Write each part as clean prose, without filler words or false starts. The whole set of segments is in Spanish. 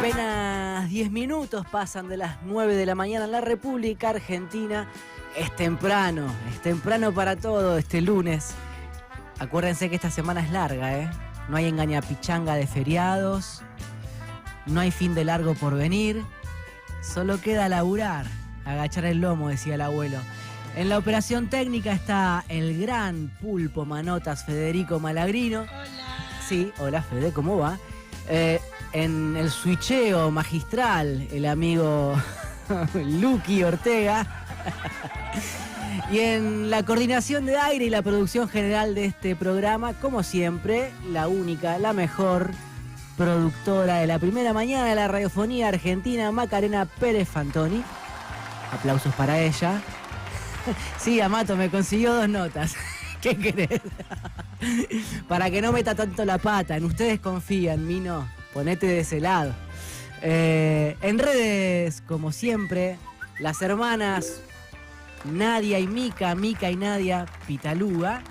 Apenas 10 minutos pasan de las 9 de la mañana en la República Argentina. Es temprano para todo este lunes. Acuérdense que esta semana es larga, ¿eh? No hay engañapichanga de feriados, no hay fin de largo por venir, solo queda laburar, agachar el lomo, decía el abuelo. En la operación técnica está el gran pulpo manotas Federico Malagrino. Hola. Sí, hola Fede, ¿cómo va? En el switcheo magistral, el amigo Luqui Ortega. Y en la coordinación de aire y la producción general de este programa, como siempre, la única, la mejor productora de la primera mañana de la radiofonía argentina, Macarena Pérez Fantoni. Aplausos para ella. Sí, Amato, me consiguió 2 notas. ¿Qué querés? Para que no meta tanto la pata. En ustedes confía, en mí no. Ponete de ese lado. En redes, como siempre, las hermanas Nadia y Mica, Mica y Nadia Pitaluga.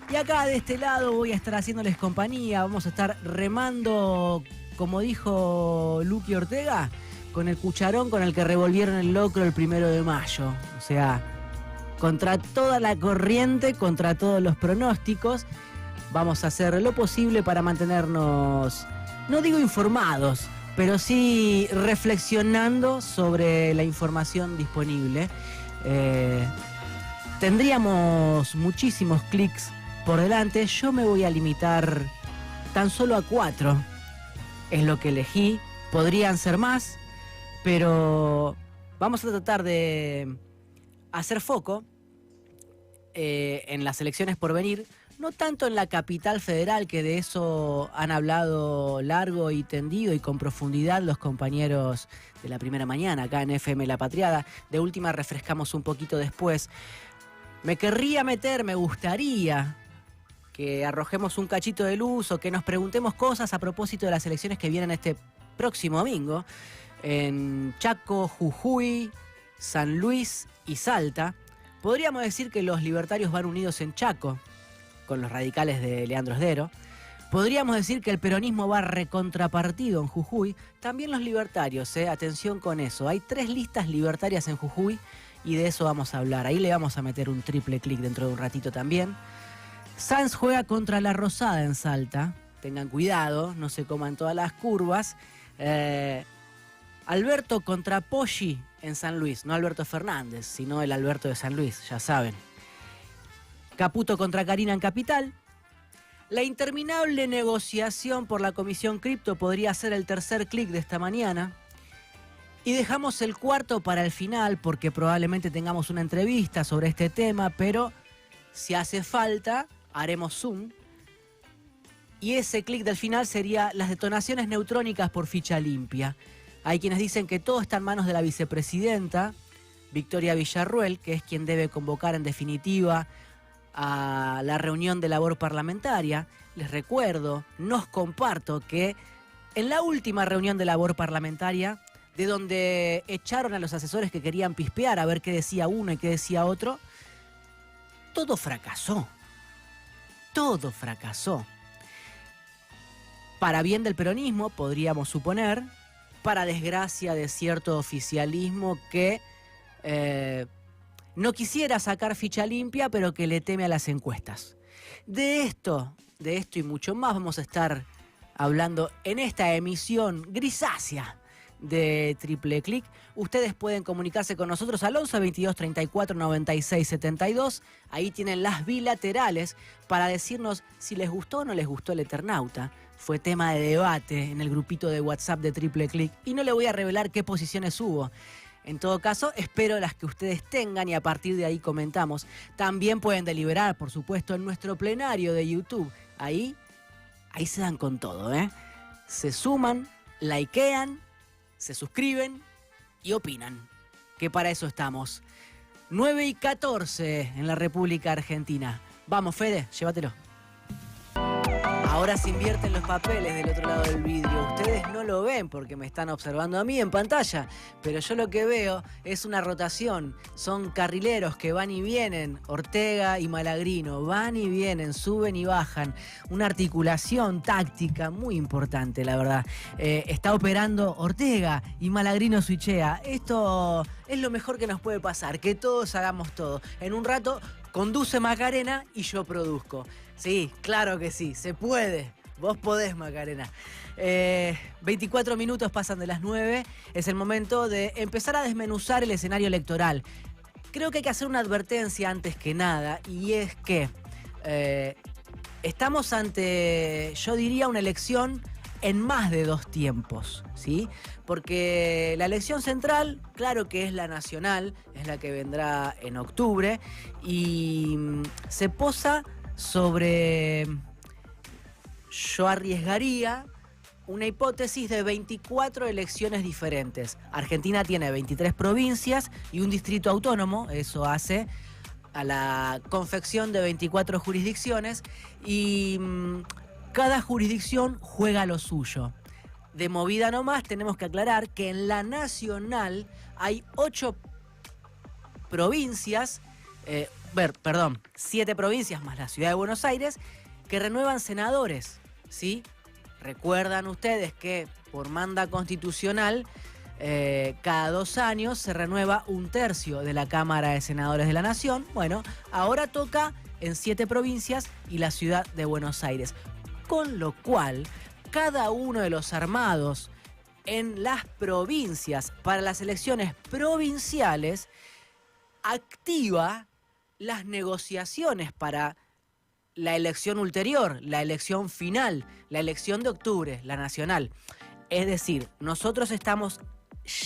Y acá de este lado voy a estar haciéndoles compañía. Vamos a estar remando, como dijo Luqui Ortega, con el cucharón con el que revolvieron el locro el 1 de mayo. O sea, contra toda la corriente, contra todos los pronósticos, vamos a hacer lo posible para mantenernos, no digo informados, pero sí reflexionando sobre la información disponible. Tendríamos muchísimos clics por delante. Yo me voy a limitar tan solo a 4. Es lo que elegí. Podrían ser más, pero vamos a tratar de hacer foco en las elecciones por venir, no tanto en la capital federal, que de eso han hablado largo y tendido y con profundidad los compañeros de la primera mañana acá en FM La Patriada. De última refrescamos un poquito después. Me gustaría que arrojemos un cachito de luz o que nos preguntemos cosas a propósito de las elecciones que vienen este próximo domingo en Chaco, Jujuy, San Luis y Salta. Podríamos decir que los libertarios van unidos en Chaco, con los radicales de Leandro Sdero. Podríamos decir que el peronismo va recontrapartido en Jujuy. También los libertarios, atención con eso. Hay 3 listas libertarias en Jujuy y de eso vamos a hablar. Ahí le vamos a meter un triple clic dentro de un ratito también. Sanz juega contra La Rosada en Salta. Tengan cuidado, no se coman todas las curvas. Alberto contra Poggi en San Luis. No Alberto Fernández, sino el Alberto de San Luis, ya saben. Caputo contra Karina en Capital. La interminable negociación por la Comisión Cripto podría ser el tercer clic de esta mañana. Y dejamos el cuarto para el final, porque probablemente tengamos una entrevista sobre este tema, pero si hace falta, haremos zoom. Y ese clic del final sería las detonaciones neutrónicas por ficha limpia. Hay quienes dicen que todo está en manos de la vicepresidenta, Victoria Villarruel, que es quien debe convocar en definitiva a la reunión de labor parlamentaria. Les recuerdo, nos comparto que en la última reunión de labor parlamentaria, de donde echaron a los asesores que querían pispear a ver qué decía uno y qué decía otro, todo fracasó. Todo fracasó. Para bien del peronismo, podríamos suponer, para desgracia de cierto oficialismo que no quisiera sacar ficha limpia, pero que le teme a las encuestas. De esto y mucho más vamos a estar hablando en esta emisión grisácea de Triple Clic. Ustedes pueden comunicarse con nosotros al 11 22 34 96 72. Ahí tienen las bilaterales para decirnos si les gustó o no les gustó el Eternauta. Fue tema de debate en el grupito de WhatsApp de Triple Clic y no le voy a revelar qué posiciones hubo. En todo caso, espero las que ustedes tengan y a partir de ahí comentamos. También pueden deliberar, por supuesto, en nuestro plenario de YouTube. Ahí se dan con todo, ¿eh? Se suman, likean, se suscriben y opinan. Que para eso estamos. 9:14 en la República Argentina. Vamos, Fede, llévatelo. Ahora se invierten los papeles del otro lado del vidrio. Ustedes no lo ven porque me están observando a mí en pantalla, pero yo lo que veo es una rotación. Son carrileros que van y vienen, Ortega y Malagrino, van y vienen, suben y bajan. Una articulación táctica muy importante, la verdad. Está operando Ortega y Malagrino switchea. Esto es lo mejor que nos puede pasar, que todos hagamos todo. En un rato conduce Macarena y yo produzco. Sí, claro que sí, se puede. Vos podés, Macarena. 24 minutos pasan de las 9. Es el momento de empezar a desmenuzar el escenario electoral. Creo que hay que hacer una advertencia antes que nada, y es que estamos ante, yo diría, una elección en más de 2 tiempos, ¿sí? Porque la elección central, claro que es la nacional, es la que vendrá en octubre, y se posa sobre, yo arriesgaría, una hipótesis de 24 elecciones diferentes. Argentina tiene 23 provincias y un distrito autónomo, eso hace a la confección de 24 jurisdicciones, y cada jurisdicción juega lo suyo. De movida nomás tenemos que aclarar que en la nacional hay 8 provincias, 7 provincias más la ciudad de Buenos Aires, que renuevan senadores, ¿sí? Recuerdan ustedes que por manda constitucional, cada 2 años se renueva 1/3 de la Cámara de Senadores de la Nación. Bueno, ahora toca en 7 provincias y la ciudad de Buenos Aires. Con lo cual, cada uno de los armados en las provincias para las elecciones provinciales activa las negociaciones para la elección ulterior, la elección final, la elección de octubre, la nacional. Es decir, nosotros estamos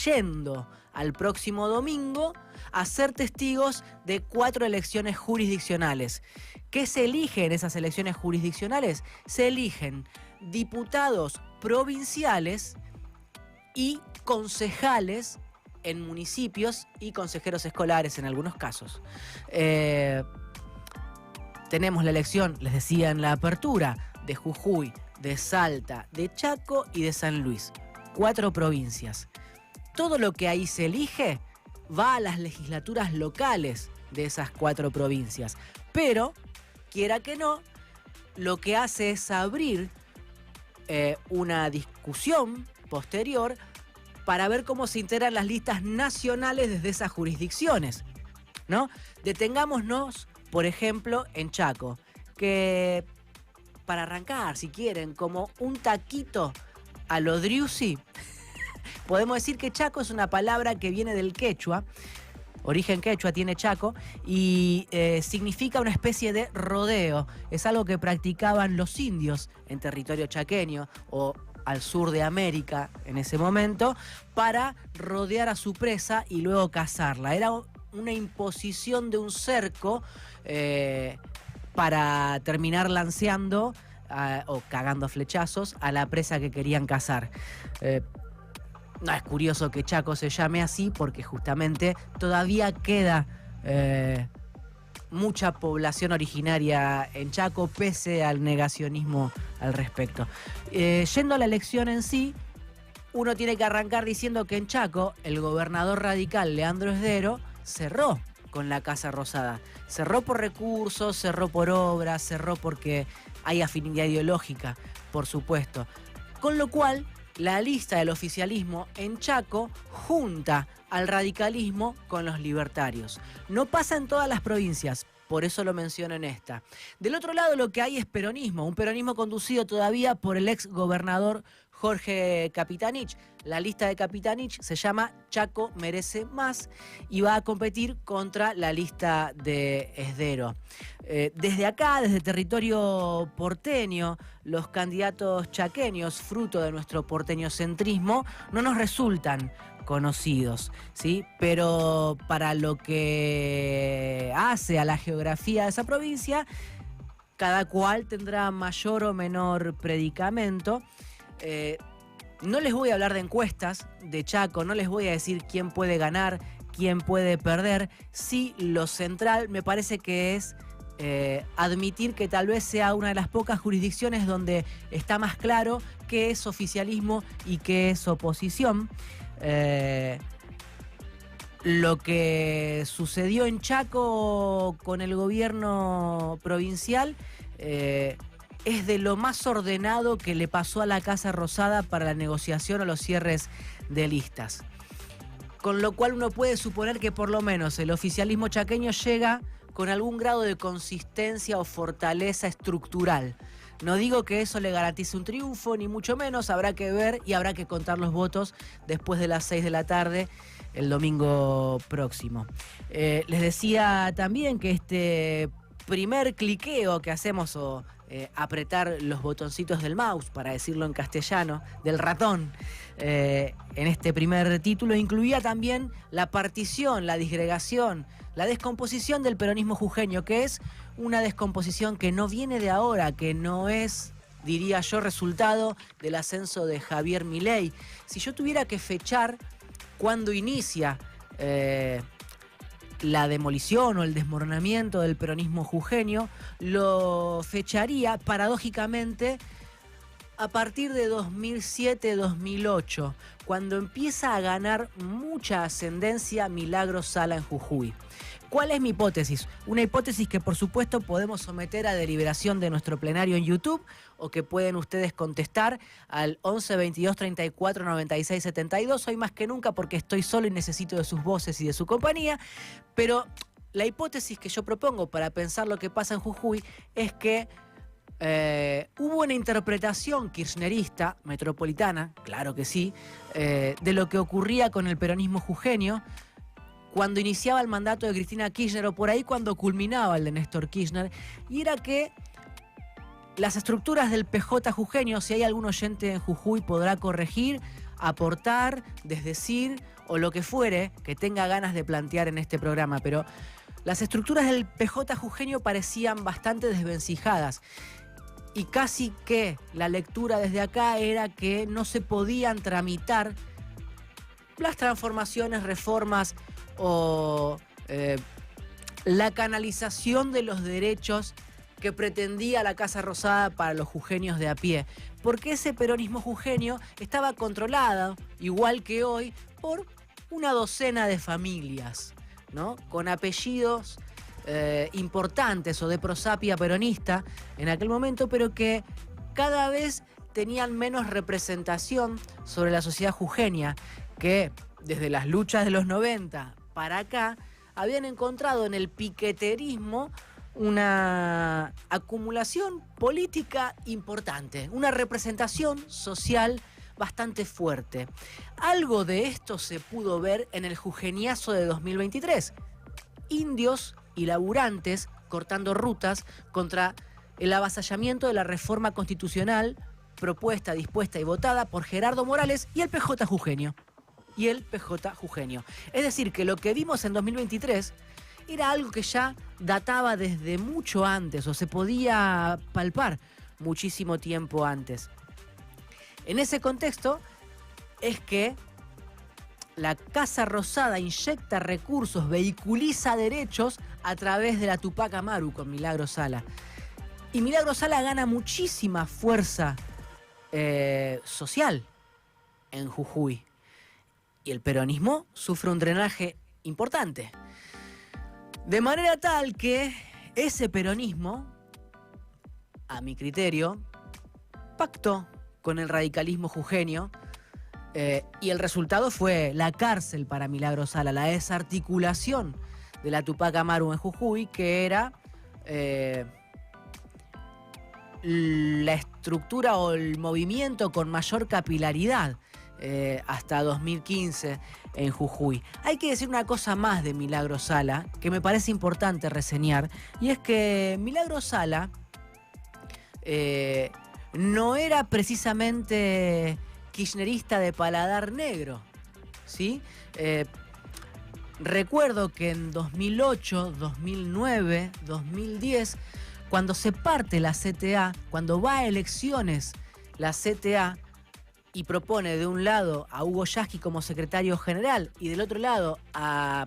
yendo al próximo domingo a ser testigos de 4 elecciones jurisdiccionales. ¿Qué se elige en esas elecciones jurisdiccionales? Se eligen diputados provinciales y concejales en municipios y consejeros escolares en algunos casos. Tenemos la elección, les decía en la apertura, de Jujuy, de Salta, de Chaco y de San Luis. 4 provincias. Todo lo que ahí se elige va a las legislaturas locales de esas 4 provincias. Pero, quiera que no, lo que hace es abrir una discusión posterior para ver cómo se integran las listas nacionales desde esas jurisdicciones, ¿no? Detengámonos, por ejemplo, en Chaco, que para arrancar, si quieren, como un taquito a lo Driussi, podemos decir que Chaco es una palabra que viene del quechua, origen quechua tiene Chaco, y significa una especie de rodeo. Es algo que practicaban los indios en territorio chaqueño o al sur de América en ese momento, para rodear a su presa y luego cazarla. Era una imposición de un cerco para terminar lanceando o cagando flechazos a la presa que querían cazar. No es curioso que Chaco se llame así porque justamente todavía queda mucha población originaria en Chaco, pese al negacionismo al respecto. Yendo a la elección en sí, uno tiene que arrancar diciendo que en Chaco el gobernador radical Leandro Esdero cerró con la Casa Rosada. Cerró por recursos, cerró por obras, cerró porque hay afinidad ideológica, por supuesto. Con lo cual, la lista del oficialismo en Chaco junta al radicalismo con los libertarios. No pasa en todas las provincias, por eso lo menciono en esta. Del otro lado lo que hay es peronismo, un peronismo conducido todavía por el ex gobernador Jorge Capitanich. La lista de Capitanich se llama Chaco Merece Más y va a competir contra la lista de Esdero. Desde acá, desde territorio porteño, los candidatos chaqueños, fruto de nuestro porteñocentrismo, no nos resultan conocidos, ¿sí? Pero para lo que hace a la geografía de esa provincia, cada cual tendrá mayor o menor predicamento. No les voy a hablar de encuestas de Chaco, no les voy a decir quién puede ganar, quién puede perder. Sí, lo central me parece que es admitir que tal vez sea una de las pocas jurisdicciones donde está más claro qué es oficialismo y qué es oposición. Lo que sucedió en Chaco con el gobierno provincial es de lo más ordenado que le pasó a la Casa Rosada para la negociación o los cierres de listas. Con lo cual uno puede suponer que por lo menos el oficialismo chaqueño llega con algún grado de consistencia o fortaleza estructural. No digo que eso le garantice un triunfo, ni mucho menos, habrá que ver y habrá que contar los votos después de las 6 de la tarde el domingo próximo. Les decía también que este primer cliqueo que hacemos o apretar los botoncitos del mouse, para decirlo en castellano, del ratón, en este primer título incluía también la partición, la disgregación, la descomposición del peronismo jujeño, que es una descomposición que no viene de ahora, que no es, diría yo, resultado del ascenso de Javier Milei. Si yo tuviera que fechar cuándo inicia la demolición o el desmoronamiento del peronismo jujeño, lo fecharía paradójicamente a partir de 2007-2008, cuando empieza a ganar mucha ascendencia Milagros Sala en Jujuy. ¿Cuál es mi hipótesis? Una hipótesis que por supuesto podemos someter a deliberación de nuestro plenario en YouTube o que pueden ustedes contestar al 11 22 34 96 72. Hoy más que nunca porque estoy solo y necesito de sus voces y de su compañía. Pero la hipótesis que yo propongo para pensar lo que pasa en Jujuy es que hubo una interpretación kirchnerista, metropolitana, claro que sí, de lo que ocurría con el peronismo jujeño cuando iniciaba el mandato de Cristina Kirchner o por ahí cuando culminaba el de Néstor Kirchner, y era que las estructuras del PJ jujeño, si hay algún oyente en Jujuy, podrá corregir, aportar, desdecir o lo que fuere que tenga ganas de plantear en este programa, pero las estructuras del PJ jujeño parecían bastante desvencijadas. Y casi que la lectura desde acá era que no se podían tramitar las transformaciones, reformas o la canalización de los derechos que pretendía la Casa Rosada para los jujeños de a pie. Porque ese peronismo jujeño estaba controlado, igual que hoy, por una docena de familias, ¿no? Con apellidos importantes o de prosapia peronista en aquel momento, pero que cada vez tenían menos representación sobre la sociedad jujeña, que desde las luchas de los 90 para acá habían encontrado en el piqueterismo una acumulación política importante, una representación social bastante fuerte. Algo de esto se pudo ver en el jujeñazo de 2023. Indios y laburantes cortando rutas contra el avasallamiento de la reforma constitucional propuesta, dispuesta y votada por Gerardo Morales y el PJ jujeño. Es decir, que lo que vimos en 2023 era algo que ya databa desde mucho antes o se podía palpar muchísimo tiempo antes. En ese contexto es que la Casa Rosada inyecta recursos, vehiculiza derechos a través de la Tupac Amaru con Milagros Sala. Y Milagros Sala gana muchísima fuerza social en Jujuy. Y el peronismo sufre un drenaje importante. De manera tal que ese peronismo, a mi criterio, pactó con el radicalismo jujeño y el resultado fue la cárcel para Milagros Sala, la desarticulación de la Tupac Amaru en Jujuy, que era la estructura o el movimiento con mayor capilaridad hasta 2015 en Jujuy. Hay que decir una cosa más de Milagros Sala que me parece importante reseñar, y es que Milagros Sala no era precisamente kirchnerista de paladar negro, ¿sí? Recuerdo que en 2008, 2009, 2010, cuando se parte la CTA, cuando va a elecciones la CTA y propone de un lado a Hugo Yasky como secretario general y del otro lado a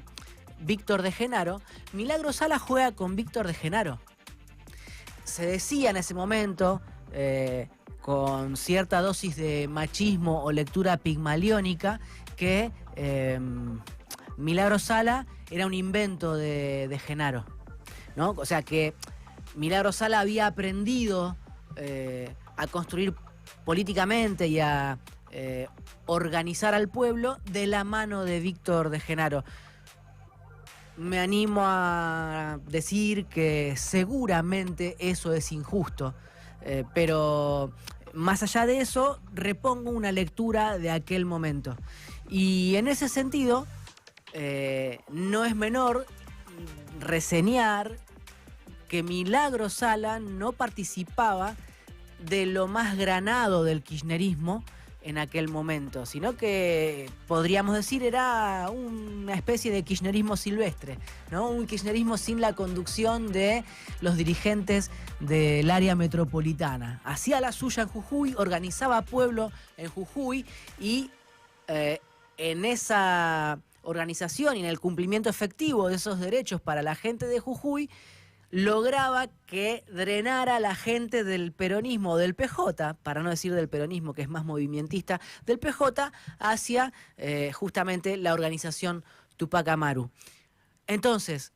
Víctor de Genaro, Milagros Sala juega con Víctor de Genaro. se decía en ese momento, con cierta dosis de machismo o lectura pigmaliónica, que Milagro Sala era un invento de Genaro, ¿no? O sea que Milagro Sala había aprendido a construir políticamente y a organizar al pueblo de la mano de Víctor de Genaro. Me animo a decir que seguramente eso es injusto, pero más allá de eso, repongo una lectura de aquel momento. Y en ese sentido, no es menor reseñar que Milagro Sala no participaba de lo más granado del kirchnerismo en aquel momento, sino que podríamos decir era una especie de kirchnerismo silvestre, ¿no? Un kirchnerismo sin la conducción de los dirigentes del área metropolitana. Hacía la suya en Jujuy, organizaba pueblo en Jujuy y en esa organización y en el cumplimiento efectivo de esos derechos para la gente de Jujuy, lograba que drenara a la gente del peronismo o del PJ, para no decir del peronismo que es más movimentista, del PJ hacia justamente la organización Tupac Amaru. Entonces,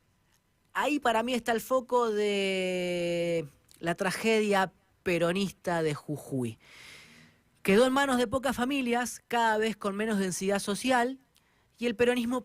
ahí para mí está el foco de la tragedia peronista de Jujuy. Quedó en manos de pocas familias, cada vez con menos densidad social, y el peronismo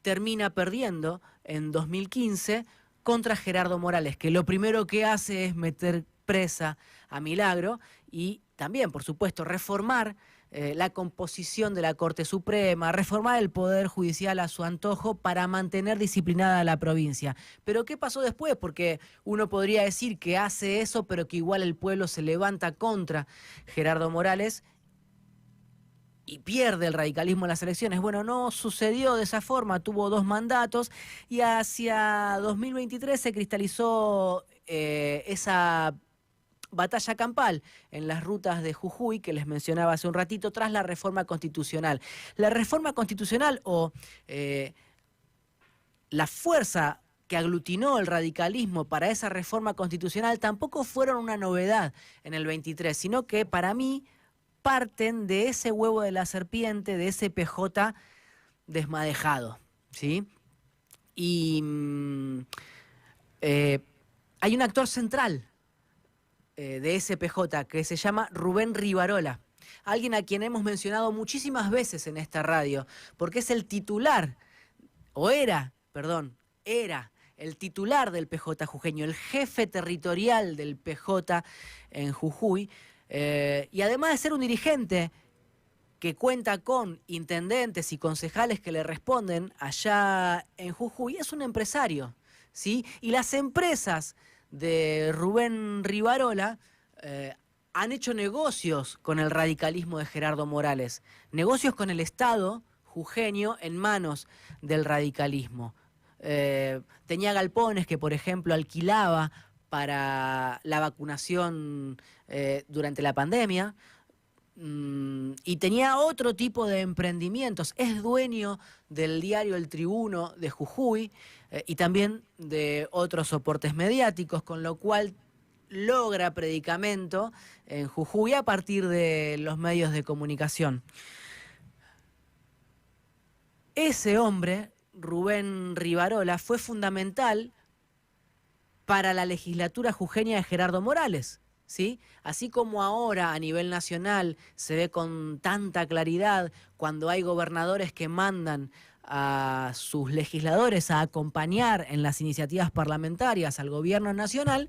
termina perdiendo en 2015 contra Gerardo Morales, que lo primero que hace es meter presa a Milagro y también, por supuesto, reformar la composición de la Corte Suprema, reformar el Poder Judicial a su antojo para mantener disciplinada a la provincia. Pero ¿qué pasó después? Porque uno podría decir que hace eso, pero que igual el pueblo se levanta contra Gerardo Morales y pierde el radicalismo en las elecciones. Bueno, no sucedió de esa forma, tuvo 2 mandatos y hacia 2023 se cristalizó esa batalla campal en las rutas de Jujuy que les mencionaba hace un ratito tras la reforma constitucional. La reforma constitucional o la fuerza que aglutinó el radicalismo para esa reforma constitucional tampoco fueron una novedad en el 23, sino que para mí parten de ese huevo de la serpiente, de ese PJ desmadejado, ¿sí? Y hay un actor central de ese PJ que se llama Rubén Rivarola, alguien a quien hemos mencionado muchísimas veces en esta radio, porque es el titular, era el titular del PJ jujeño, el jefe territorial del PJ en Jujuy, y además de ser un dirigente que cuenta con intendentes y concejales que le responden allá en Jujuy, es un empresario, ¿sí? Y las empresas de Rubén Rivarola han hecho negocios con el radicalismo de Gerardo Morales, negocios con el Estado jujeño en manos del radicalismo. Tenía galpones que, por ejemplo, alquilaba para la vacunación durante la pandemia, y tenía otro tipo de emprendimientos. Es dueño del diario El Tribuno de Jujuy y también de otros soportes mediáticos, con lo cual logra predicamento en Jujuy a partir de los medios de comunicación. Ese hombre, Rubén Rivarola, fue fundamental para la legislatura jujeña de Gerardo Morales, ¿sí? Así como ahora a nivel nacional se ve con tanta claridad cuando hay gobernadores que mandan a sus legisladores a acompañar en las iniciativas parlamentarias al gobierno nacional,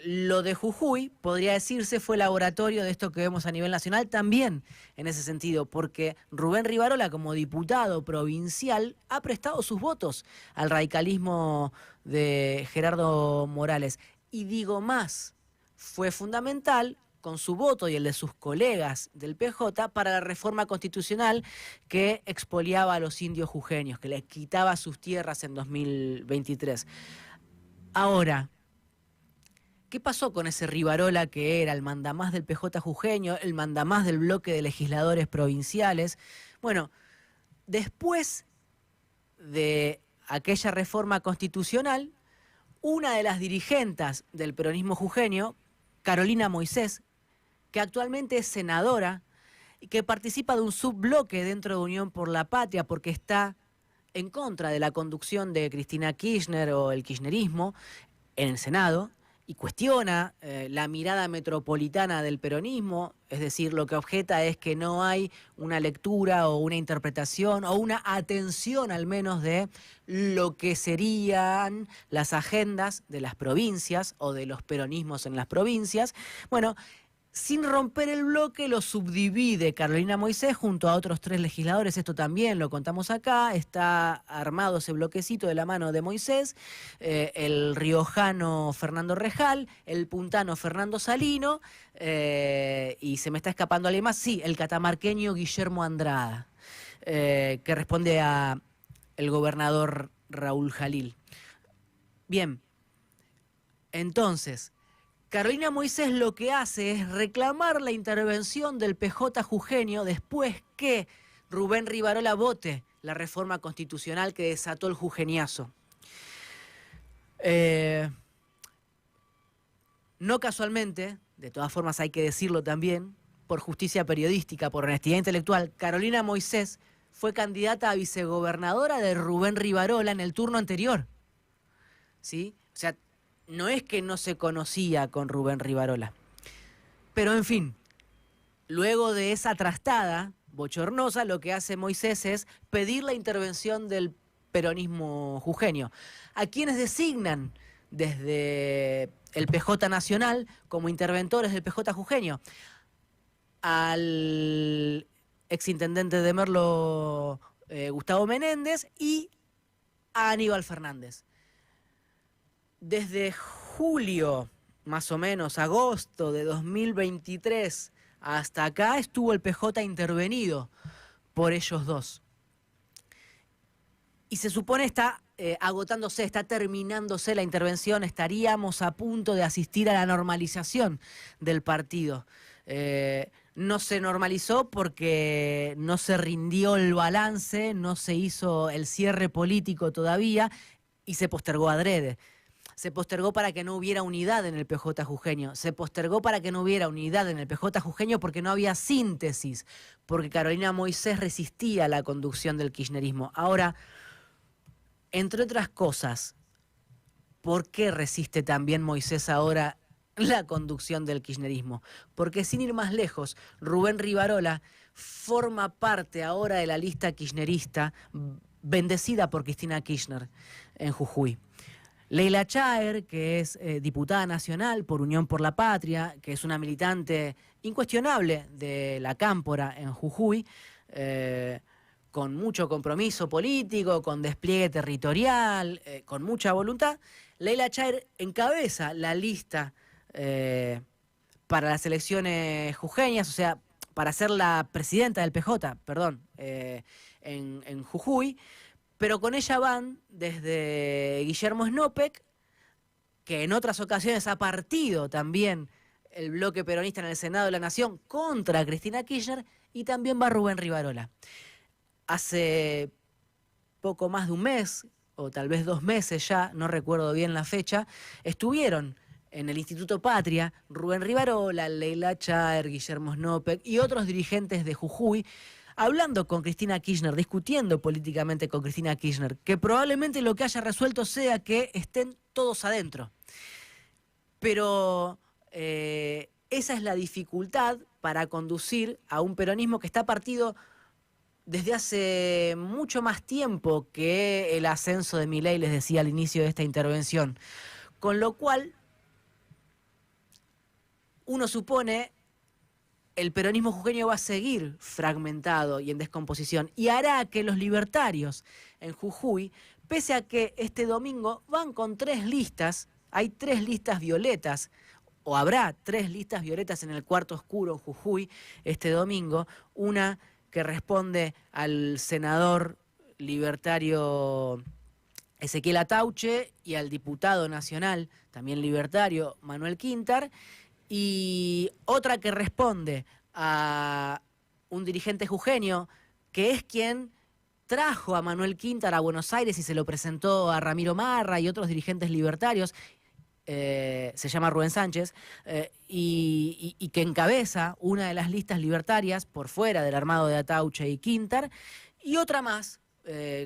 lo de Jujuy, podría decirse, fue laboratorio de esto que vemos a nivel nacional también en ese sentido, porque Rubén Rivarola, como diputado provincial, ha prestado sus votos al radicalismo de Gerardo Morales. Y digo más, fue fundamental con su voto y el de sus colegas del PJ para la reforma constitucional que expoliaba a los indios jujeños, que les quitaba sus tierras en 2023. Ahora, ¿qué pasó con ese Rivarola que era el mandamás del PJ jujeño, el mandamás del bloque de legisladores provinciales? Bueno, después de aquella reforma constitucional, una de las dirigentes del peronismo jujeño, Carolina Moisés, que actualmente es senadora y que participa de un subbloque dentro de Unión por la Patria porque está en contra de la conducción de Cristina Kirchner o el kirchnerismo en el Senado y cuestiona la mirada metropolitana del peronismo, es decir, lo que objeta es que no hay una lectura o una interpretación o una atención al menos de lo que serían las agendas de las provincias o de los peronismos en las provincias. Bueno, sin romper el bloque, lo subdivide Carolina Moisés junto a otros 3 legisladores. Esto también lo contamos acá. Está armado ese bloquecito de la mano de Moisés, el riojano Fernando Rejal, el puntano Fernando Salino, y se me está escapando alguien más. Sí, el catamarqueño Guillermo Andrada, que responde a el gobernador Raúl Jalil. Bien, entonces, Carolina Moisés lo que hace es reclamar la intervención del PJ jujeño después que Rubén Rivarola vote la reforma constitucional que desató el jujeñazo. No casualmente, de todas formas hay que decirlo también, por justicia periodística, por honestidad intelectual, Carolina Moisés fue candidata a vicegobernadora de Rubén Rivarola en el turno anterior. ¿Sí? O sea, no es que no se conocía con Rubén Rivarola. Pero en fin, luego de esa trastada bochornosa, lo que hace Moisés es pedir la intervención del peronismo jujeño, a quienes designan desde el PJ Nacional como interventores del PJ jujeño. Al exintendente de Merlo, Gustavo Menéndez, y a Aníbal Fernández. Desde julio, más o menos, agosto de 2023, hasta acá estuvo el PJ intervenido por ellos dos. Y se supone está agotándose, está terminándose la intervención, estaríamos a punto de asistir a la normalización del partido. No se normalizó porque no se rindió el balance, no se hizo el cierre político todavía y se postergó adrede. Se postergó para que no hubiera unidad en el PJ jujeño. Se postergó para que no hubiera unidad en el PJ jujeño porque no había síntesis, porque Carolina Moisés resistía a la conducción del kirchnerismo. Ahora, entre otras cosas, ¿por qué resiste también Moisés ahora la conducción del kirchnerismo? Porque sin ir más lejos, Rubén Rivarola forma parte ahora de la lista kirchnerista bendecida por Cristina Kirchner en Jujuy. Leila Chaer, que es diputada nacional por Unión por la Patria, que es una militante incuestionable de la Cámpora en Jujuy, con mucho compromiso político, con despliegue territorial, con mucha voluntad. Leila Chaer encabeza la lista para las elecciones jujeñas, o sea, para ser la presidenta del PJ, perdón, en Jujuy. Pero con ella van desde Guillermo Snopek, que en otras ocasiones ha partido también el bloque peronista en el Senado de la Nación contra Cristina Kirchner, y también va Rubén Rivarola. Hace poco más de un mes, o tal vez 2 meses ya, no recuerdo bien la fecha, estuvieron en el Instituto Patria Rubén Rivarola, Leila Chaer, Guillermo Snopek y otros dirigentes de Jujuy, hablando con Cristina Kirchner, discutiendo políticamente con Cristina Kirchner, que probablemente lo que haya resuelto sea que estén todos adentro. Pero esa es la dificultad para conducir a un peronismo que está partido desde hace mucho más tiempo que el ascenso de Milei, les decía al inicio de esta intervención. Con lo cual, uno supone el peronismo jujeño va a seguir fragmentado y en descomposición y hará que los libertarios en Jujuy, pese a que este domingo van con 3 listas, hay 3 listas violetas, o habrá 3 listas violetas en el cuarto oscuro en Jujuy este domingo, una que responde al senador libertario Ezequiel Atauche y al diputado nacional, también libertario, Manuel Quintar, y otra que responde a un dirigente jujeño que es quien trajo a Manuel Quintar a Buenos Aires y se lo presentó a Ramiro Marra y otros dirigentes libertarios. Se llama Rubén Sánchez, y que encabeza una de las listas libertarias por fuera del armado de Atauche y Quintar, y otra más,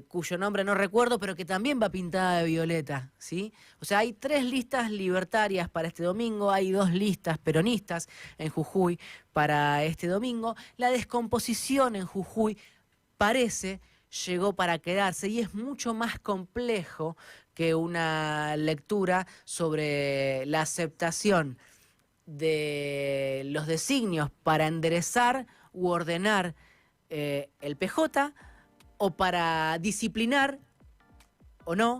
cuyo nombre no recuerdo, pero que también va pintada de violeta, ¿sí? O sea, hay 3 listas libertarias para este domingo, hay 2 listas peronistas en Jujuy para este domingo. La descomposición en Jujuy parece llegó para quedarse y es mucho más complejo que una lectura sobre la aceptación de los designios para enderezar u ordenar el PJ, o para disciplinar o no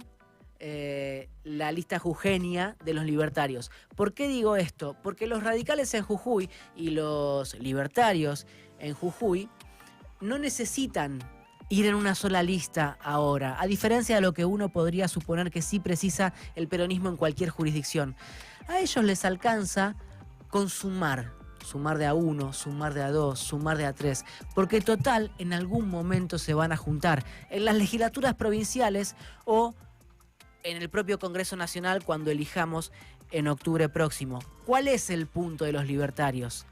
la lista jujeña de los libertarios. ¿Por qué digo esto? Porque los radicales en Jujuy y los libertarios en Jujuy no necesitan ir en una sola lista ahora, a diferencia de lo que uno podría suponer que sí precisa el peronismo en cualquier jurisdicción. A ellos les alcanza con sumar de a 1, sumar de a 2, sumar de a 3, porque total en algún momento se van a juntar en las legislaturas provinciales o en el propio Congreso Nacional cuando elijamos en octubre próximo. ¿Cuál es el punto de los libertarios?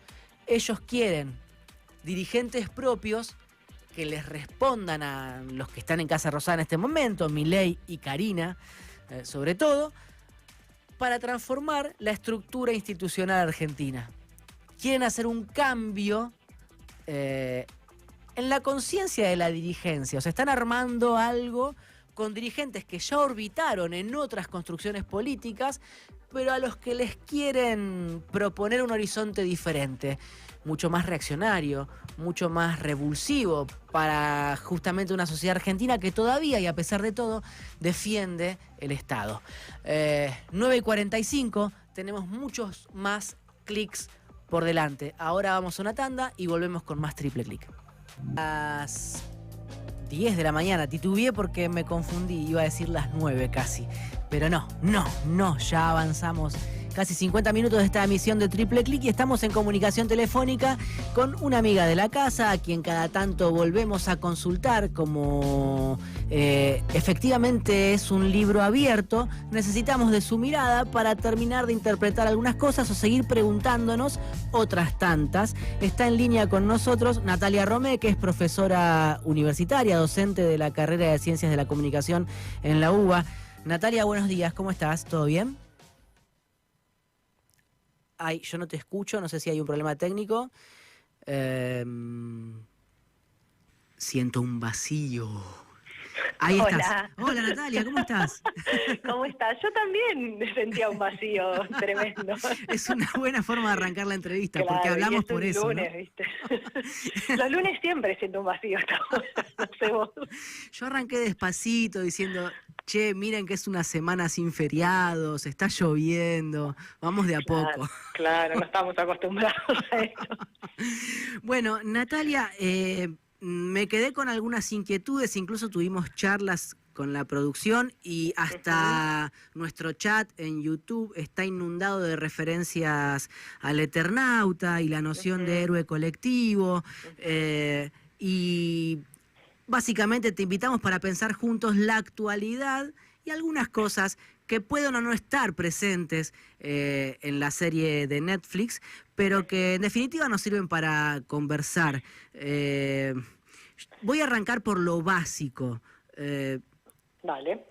Ellos quieren dirigentes propios que les respondan a los que están en Casa Rosada en este momento, Milei y Karina, sobre todo, para transformar la estructura institucional argentina. Quieren hacer un cambio en la conciencia de la dirigencia. O sea, están armando algo con dirigentes que ya orbitaron en otras construcciones políticas, pero a los que les quieren proponer un horizonte diferente, mucho más reaccionario, mucho más revulsivo para justamente una sociedad argentina que todavía y a pesar de todo defiende el Estado. 9:45, tenemos muchos más clics por delante. Ahora vamos a una tanda y volvemos con más Triple Click. Las 10 de la mañana, titubeé porque me confundí, iba a decir las 9 casi. Pero no, ya avanzamos casi 50 minutos de esta emisión de Triple Click y estamos en comunicación telefónica con una amiga de la casa a quien cada tanto volvemos a consultar. Como efectivamente es un libro abierto, necesitamos de su mirada para terminar de interpretar algunas cosas o seguir preguntándonos otras tantas. Está en línea con nosotros Natalia Romé, que es profesora universitaria, docente de la carrera de Ciencias de la Comunicación en la UBA. Natalia, buenos días, ¿cómo estás? ¿Todo bien? Ay, yo no te escucho, no sé si hay un problema técnico. Siento un vacío. Ahí Hola. estás. Hola Natalia, ¿cómo estás? ¿Cómo estás? Yo también sentía un vacío tremendo. Es una buena forma de arrancar la entrevista, claro, porque hablamos por eso, lunes, ¿no? ¿viste? Los lunes siempre siento un vacío hasta ahora, no sé vos. Yo arranqué despacito diciendo, che, miren que es una semana sin feriados, está lloviendo, vamos de a poco. Claro, no estamos acostumbrados a esto. Bueno, Natalia, me quedé con algunas inquietudes, incluso tuvimos charlas con la producción y hasta nuestro chat en YouTube está inundado de referencias al Eternauta y la noción de héroe colectivo. Y básicamente te invitamos para pensar juntos la actualidad y algunas cosas que pueden o no estar presentes en la serie de Netflix, pero que en definitiva nos sirven para conversar. Voy a arrancar por lo básico. Vale.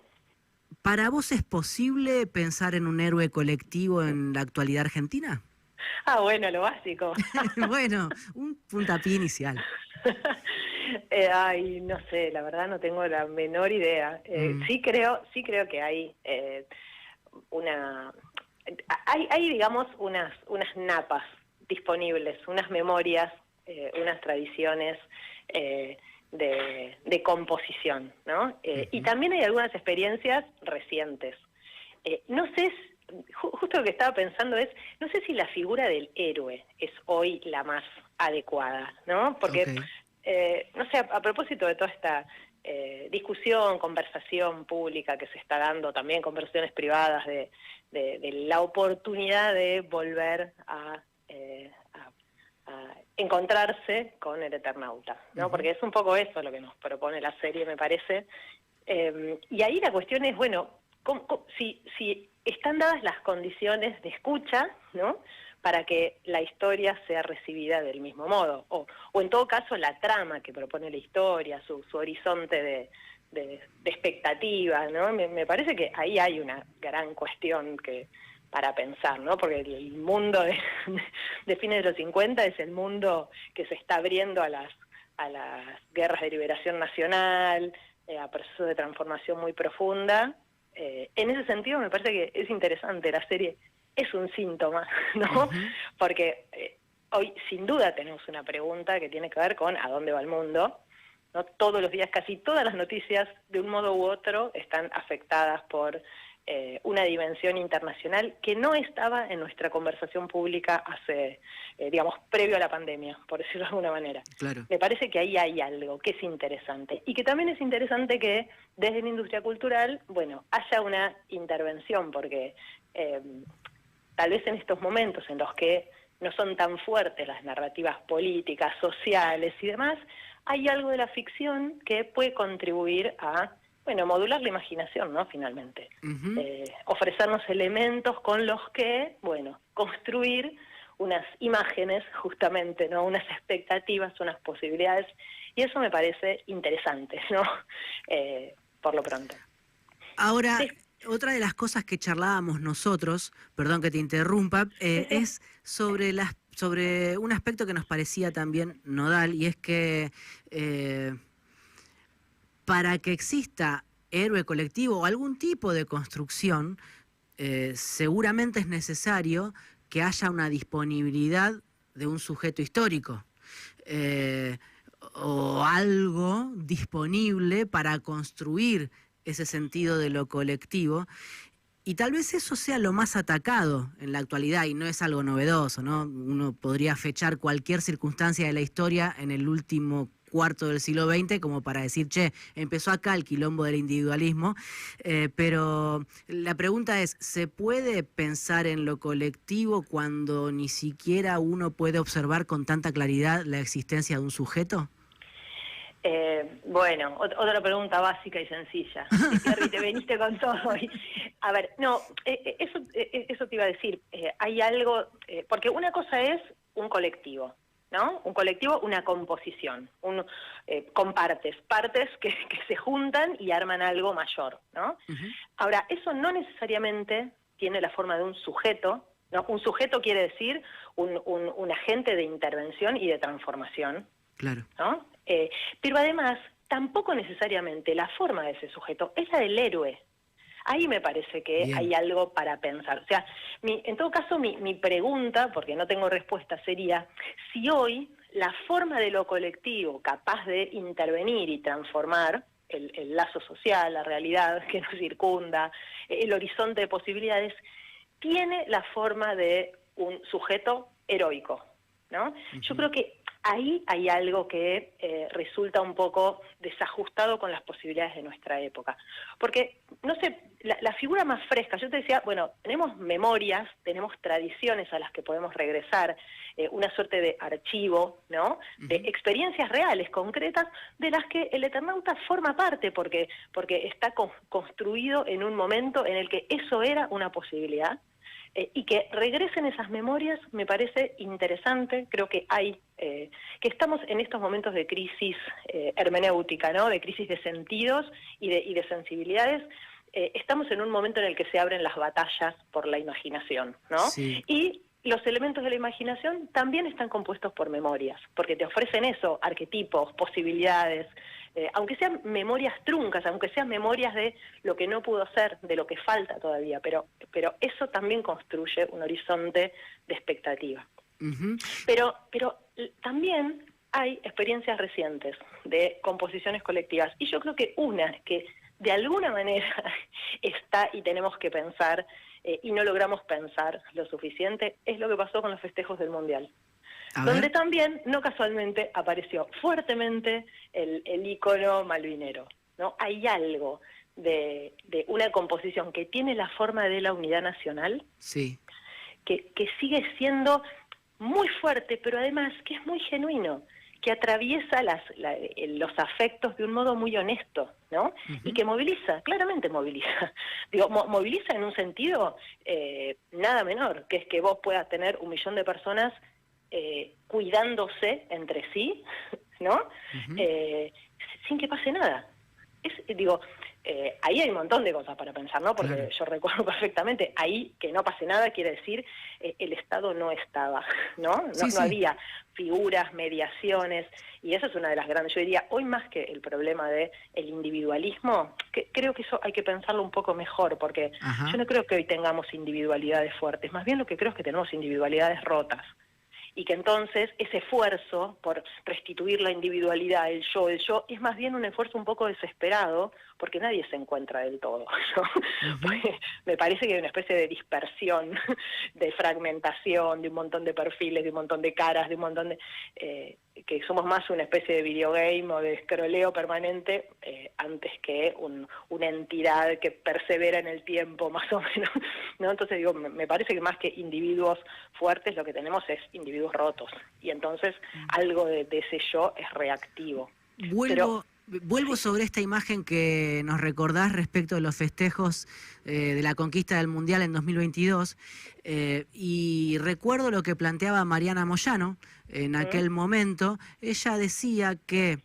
¿Para vos es posible pensar en un héroe colectivo en la actualidad argentina? Ah, bueno, lo básico. Bueno, un puntapié inicial. Ay, no sé, la verdad no tengo la menor idea. Sí creo que hay hay digamos unas napas disponibles, unas memorias, unas tradiciones de composición, ¿no? Y también hay algunas experiencias recientes. No sé, justo lo que estaba pensando es, no sé si la figura del héroe es hoy la más adecuada, ¿no? Porque no sé, a propósito de toda esta discusión, conversación pública que se está dando, también conversaciones privadas de la oportunidad de volver a encontrarse con el Eternauta, ¿no? Porque es un poco eso lo que nos propone la serie, me parece. Y ahí la cuestión es, bueno, si están dadas las condiciones de escucha, ¿no?, para que la historia sea recibida del mismo modo, o en todo caso la trama que propone la historia, su horizonte de expectativa, ¿no? Me parece que ahí hay una gran cuestión para pensar, ¿no? Porque el mundo de fines de los 50 es el mundo que se está abriendo a las guerras de liberación nacional, a procesos de transformación muy profunda. En ese sentido me parece que es interesante, la serie es un síntoma, ¿no? Porque hoy sin duda tenemos una pregunta que tiene que ver con ¿a dónde va el mundo? ¿No? Todos los días, casi todas las noticias, de un modo u otro, están afectadas por una dimensión internacional que no estaba en nuestra conversación pública hace, digamos, previo a la pandemia, por decirlo de alguna manera. Claro. Me parece que ahí hay algo que es interesante. Y que también es interesante que desde la industria cultural, bueno, haya una intervención, porque tal vez en estos momentos en los que no son tan fuertes las narrativas políticas, sociales y demás, hay algo de la ficción que puede contribuir a, bueno, modular la imaginación, ¿no? Finalmente. Ofrecernos elementos con los que, bueno, construir unas imágenes, justamente, ¿no? Unas expectativas, unas posibilidades, y eso me parece interesante, ¿no? Por lo pronto. Ahora, Sí. Otra de las cosas que charlábamos nosotros, perdón que te interrumpa, es sobre un aspecto que nos parecía también nodal, y es que para que exista héroe colectivo o algún tipo de construcción, seguramente es necesario que haya una disponibilidad de un sujeto histórico o algo disponible para construir ese sentido de lo colectivo. Y tal vez eso sea lo más atacado en la actualidad, y no es algo novedoso, ¿no? Uno podría fechar cualquier circunstancia de la historia en el último cuarto del siglo XX como para decir, che, empezó acá el quilombo del individualismo, pero la pregunta es, ¿se puede pensar en lo colectivo cuando ni siquiera uno puede observar con tanta claridad la existencia de un sujeto? Bueno, otra pregunta básica y sencilla. Pierri, te veniste con todo. A ver, no, eso te iba a decir. Hay algo, porque una cosa es un colectivo, ¿no? Un colectivo, una composición, con partes que se juntan y arman algo mayor, ¿no? Ahora, eso no necesariamente tiene la forma de un sujeto, ¿no? Un sujeto quiere decir un agente de intervención y de transformación. Claro. ¿No? Pero además, tampoco necesariamente la forma de ese sujeto es la del héroe. Ahí me parece que Bien. hay algo para pensar. O sea, en todo caso, mi pregunta, porque no tengo respuesta, sería si hoy la forma de lo colectivo capaz de intervenir y transformar el lazo social, la realidad que nos circunda, el horizonte de posibilidades, tiene la forma de un sujeto heroico, ¿no? Yo creo que ahí hay algo que resulta un poco desajustado con las posibilidades de nuestra época. Porque, no sé, la figura más fresca, yo te decía, bueno, tenemos memorias, tenemos tradiciones a las que podemos regresar, una suerte de archivo, ¿no? De experiencias reales, concretas, de las que el Eternauta forma parte, porque está construido en un momento en el que eso era una posibilidad. Y que regresen esas memorias me parece interesante. Creo que que estamos en estos momentos de crisis hermenéutica, ¿no? De crisis de sentidos y de sensibilidades. Estamos en un momento en el que se abren las batallas por la imaginación, ¿no? Sí. Y los elementos de la imaginación también están compuestos por memorias, porque te ofrecen eso, arquetipos, posibilidades, aunque sean memorias truncas, aunque sean memorias de lo que no pudo ser, de lo que falta todavía, pero eso también construye un horizonte de expectativa. Pero también hay experiencias recientes de composiciones colectivas, y yo creo que una que de alguna manera está y tenemos que pensar, y no logramos pensar lo suficiente, es lo que pasó con los festejos del Mundial. Donde también, no casualmente, apareció fuertemente el ícono malvinero, ¿no? Hay algo de una composición que tiene la forma de la unidad nacional, sí, que sigue siendo muy fuerte, pero además que es muy genuino, que atraviesa los afectos de un modo muy honesto, ¿no? Y que moviliza, claramente moviliza. Digo, moviliza en un sentido nada menor, que es que vos puedas tener 1 millón de personas cuidándose entre sí, ¿no? Sin que pase nada. Ahí hay un montón de cosas para pensar, ¿no? Porque claro, yo recuerdo perfectamente, ahí que no pase nada quiere decir el Estado no estaba, ¿no? No había figuras, mediaciones, y esa es una de las grandes, yo diría, hoy más que el problema del individualismo, creo que eso hay que pensarlo un poco mejor, porque yo no creo que hoy tengamos individualidades fuertes, más bien lo que creo es que tenemos individualidades rotas. Y que entonces ese esfuerzo por restituir la individualidad, el yo, es más bien un esfuerzo un poco desesperado, porque nadie se encuentra del todo, ¿no? Me parece que hay una especie de dispersión, de fragmentación, de un montón de perfiles, de un montón de caras, de un montón de... que somos más una especie de videogame o de escroleo permanente antes que una entidad que persevera en el tiempo, más o menos, ¿no? Entonces digo, me parece que más que individuos fuertes, lo que tenemos es individuos rotos, y entonces algo de ese yo es reactivo. Vuelvo sobre esta imagen que nos recordás respecto de los festejos de la conquista del Mundial en 2022, y recuerdo lo que planteaba Mariana Moyano en aquel momento. Ella decía que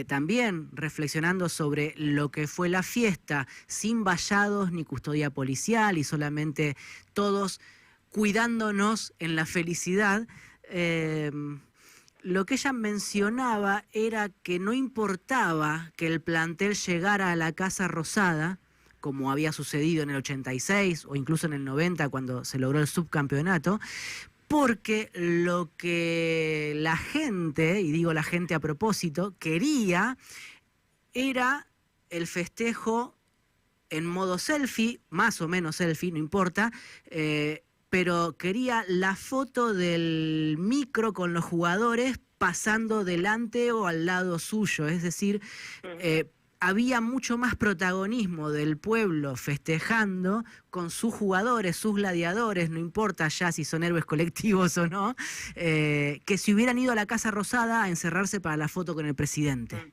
también reflexionando sobre lo que fue la fiesta, sin vallados ni custodia policial y solamente todos cuidándonos en la felicidad, lo que ella mencionaba era que no importaba que el plantel llegara a la Casa Rosada, como había sucedido en el 86 o incluso en el 90 cuando se logró el subcampeonato, porque lo que la gente, y digo la gente a propósito, quería era el festejo en modo selfie, más o menos selfie, no importa, pero quería la foto del micro con los jugadores pasando delante o al lado suyo, es decir, había mucho más protagonismo del pueblo festejando con sus jugadores, sus gladiadores, no importa ya si son héroes colectivos o no, que si hubieran ido a la Casa Rosada a encerrarse para la foto con el presidente.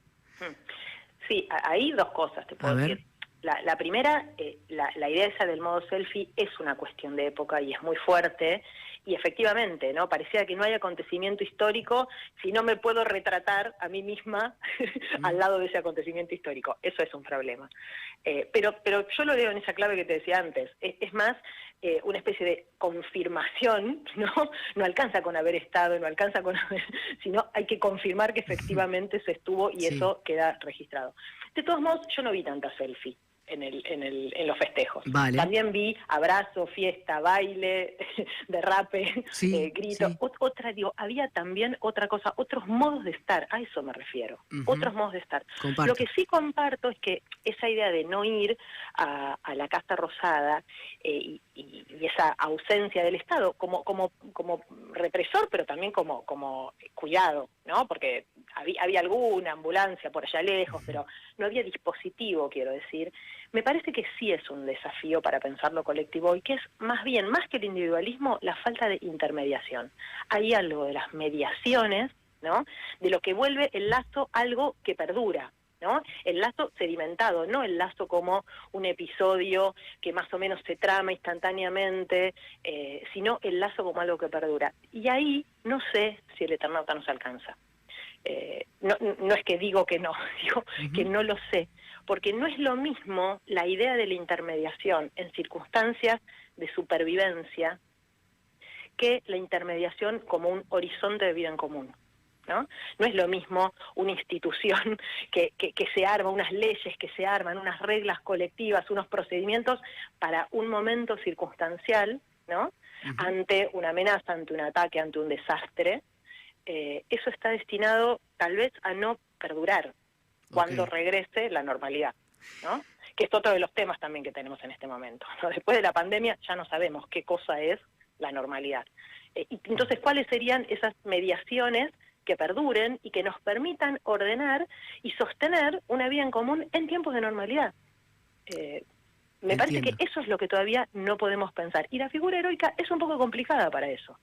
Sí, ahí dos cosas te puedo decir. La primera, la idea esa del modo selfie es una cuestión de época y es muy fuerte, y efectivamente, ¿no? Parecía que no hay acontecimiento histórico si no me puedo retratar a mí misma al lado de ese acontecimiento histórico. Eso es un problema. Pero yo lo veo en esa clave que te decía antes. Es más una especie de confirmación, ¿no? No alcanza con haber estado, no alcanza con haber... sino hay que confirmar que efectivamente se estuvo y eso queda registrado. De todos modos, yo no vi tanta selfie en los festejos. También vi abrazo, fiesta, baile, derrape, grito. Había también otra cosa, otros modos de estar, a eso me refiero, otros modos de estar. Lo que sí comparto es que esa idea de no ir a la Casa Rosada y esa ausencia del Estado como represor, pero también como cuidado, ¿no? Porque había alguna ambulancia por allá lejos, pero no había dispositivo, quiero decir. Me parece que sí es un desafío para pensar lo colectivo y que es más bien, más que el individualismo, la falta de intermediación. Hay algo de las mediaciones, ¿no? De lo que vuelve el lazo algo que perdura, ¿no? El lazo sedimentado, no el lazo como un episodio que más o menos se trama instantáneamente, sino el lazo como algo que perdura. Y ahí no sé si el Eternauta nos alcanza. No es que digo que no, digo que no lo sé, porque no es lo mismo la idea de la intermediación en circunstancias de supervivencia que la intermediación como un horizonte de vida en común, ¿no? No es lo mismo una institución que se arma, unas leyes que se arman, unas reglas colectivas, unos procedimientos para un momento circunstancial, ¿no? Ante una amenaza, ante un ataque, ante un desastre. Eso está destinado tal vez a no perdurar cuando regrese la normalidad, ¿no? Que es otro de los temas también que tenemos en este momento, ¿no? Después de la pandemia ya no sabemos qué cosa es la normalidad. Y entonces, ¿cuáles serían esas mediaciones que perduren y que nos permitan ordenar y sostener una vida en común en tiempos de normalidad? Me parece que eso es lo que todavía no podemos pensar. Y la figura heroica es un poco complicada para eso.